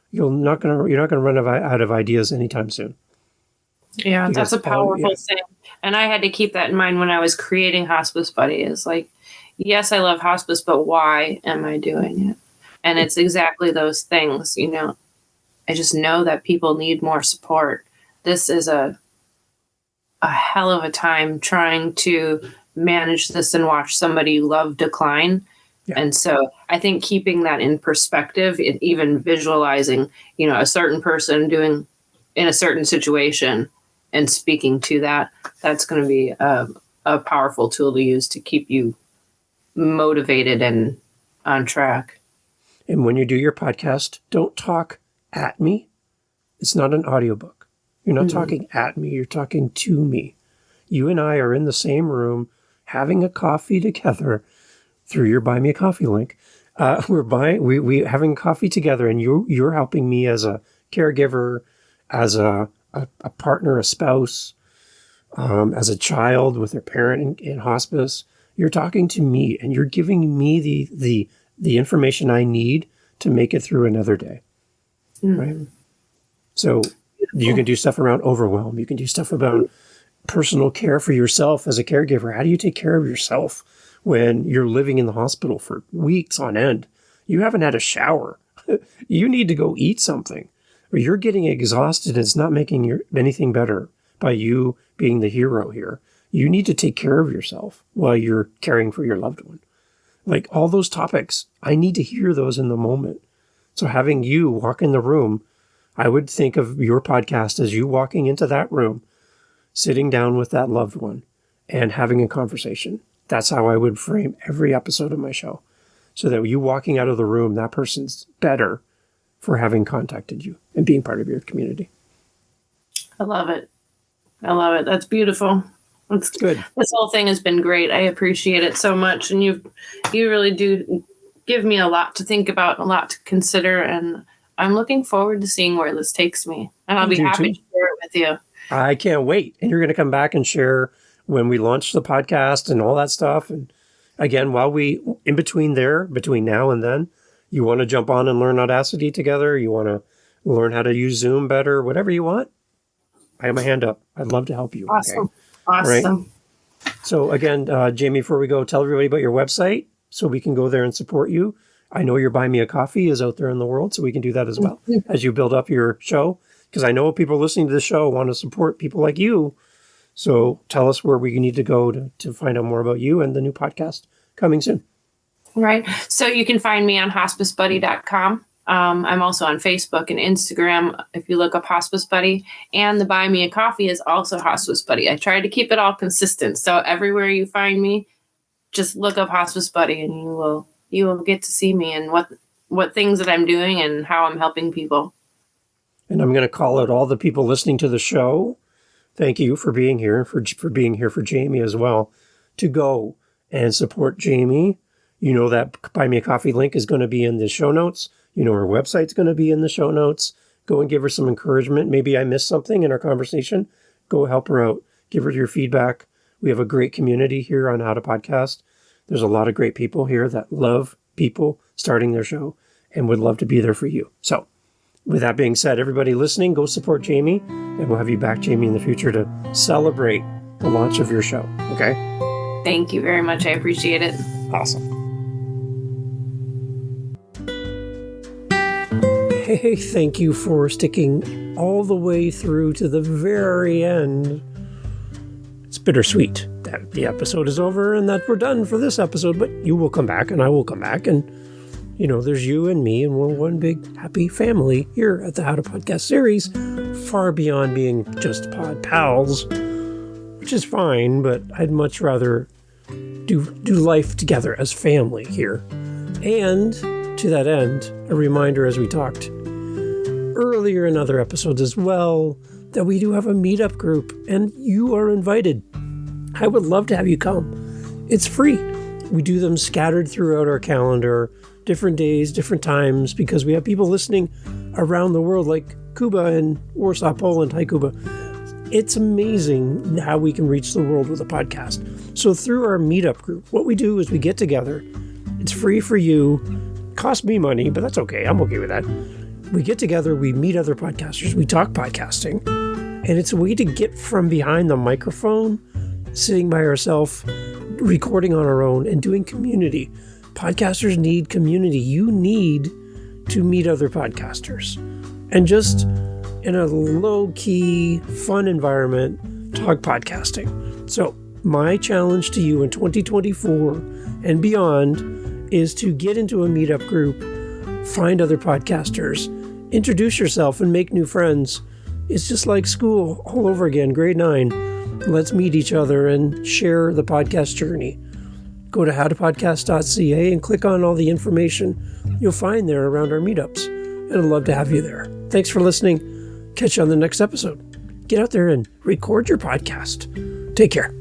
you're not gonna run out of ideas anytime soon. Yeah, because that's a powerful thing. And I had to keep that in mind when I was creating Hospice Buddy. Is like, yes, I love hospice, but why am I doing it? And it's exactly those things. I just know that people need more support. This is a hell of a time trying to manage this and watch somebody you love decline. Yeah. And so I think keeping that in perspective, and even visualizing, a certain person doing in a certain situation and speaking to that, that's going to be a powerful tool to use to keep you motivated and on track. And when you do your podcast, don't talk at me. It's not an audiobook. You're not talking at me. You're talking to me. You and I are in the same room having a coffee together through your Buy Me a Coffee link. We having coffee together, and you're helping me as a caregiver, as a partner, a spouse, as a child with their parent in hospice. You're talking to me, and you're giving me the information I need to make it through another day. Right? So you can do stuff around overwhelm. You can do stuff about personal care for yourself as a caregiver. How do you take care of yourself when you're living in the hospital for weeks on end? You haven't had a shower. You need to go eat something. Or you're getting exhausted. It's not making anything better by you being the hero here. You need to take care of yourself while you're caring for your loved one. Like all those topics, I need to hear those in the moment. So having you walk in the room, I would think of your podcast as you walking into that room, sitting down with that loved one and having a conversation. That's how I would frame every episode of my show. So that you walking out of the room, that person's better for having contacted you and being part of your community. I love it. I love it. That's beautiful. That's good. This whole thing has been great. I appreciate it so much. And you really do give me a lot to think about, a lot to consider. And I'm looking forward to seeing where this takes me. And I'll be happy to share it with you. I can't wait. And you're going to come back and share when we launch the podcast and all that stuff. And again, in between now and then, you want to jump on and learn Audacity together. You want to learn how to use Zoom better, whatever you want. I have my hand up. I'd love to help you. Awesome. Okay? Awesome. Right? So again, Jamie, before we go, tell everybody about your website so we can go there and support you. I know your Buy Me a Coffee is out there in the world, so we can do that as well as you build up your show. Because I know people listening to this show want to support people like you. So tell us where we need to go to find out more about you and the new podcast coming soon. Right. So you can find me on hospicebuddy.com. I'm also on Facebook and Instagram if you look up Hospice Buddy. And the Buy Me a Coffee is also Hospice Buddy. I try to keep it all consistent. So everywhere you find me, just look up Hospice Buddy and you will get to see me and what things that I'm doing and how I'm helping people. And I'm going to call out all the people listening to the show. Thank you for being here, for being here for Jamie as well, to go and support Jamie. You know that Buy Me a Coffee link is going to be in the show notes. You know her website's going to be in the show notes. Go and give her some encouragement. Maybe I missed something in our conversation. Go help her out. Give her your feedback. We have a great community here on How to Podcast. There's a lot of great people here that love people starting their show and would love to be there for you. So with that being said, everybody listening, go support Jamie, and we'll have you back, Jamie, in the future to celebrate the launch of your show. Okay? Thank you very much. I appreciate it. Awesome. Hey, thank you for sticking all the way through to the very end. It's bittersweet that the episode is over and that we're done for this episode, but you will come back and I will come back, and there's you and me, and we're one big happy family here at the How to Podcast series, far beyond being just pod pals, which is fine, but I'd much rather do life together as family here. And to that end, a reminder, as we talked earlier in other episodes as well, that we do have a meetup group and you are invited. I would love to have you come. It's free. We do them scattered throughout our calendar, different days, different times, because we have people listening around the world like Cuba and Warsaw, Poland. Hi, Cuba. It's amazing how we can reach the world with a podcast. So through our meetup group, what we do is we get together. It's free for you. Cost me money, but that's okay. I'm okay with that. We get together, we meet other podcasters, we talk podcasting, and it's a way to get from behind the microphone, sitting by ourselves, recording on our own, and doing community. Podcasters need community. You need to meet other podcasters. And just in a low-key, fun environment, talk podcasting. So my challenge to you in 2024 and beyond is to get into a meetup group, find other podcasters, introduce yourself, and make new friends. It's just like school all over again, grade 9. Let's meet each other and share the podcast journey. Go to howtopodcast.ca and click on all the information you'll find there around our meetups. And I'd love to have you there. Thanks for listening. Catch you on the next episode. Get out there and record your podcast. Take care.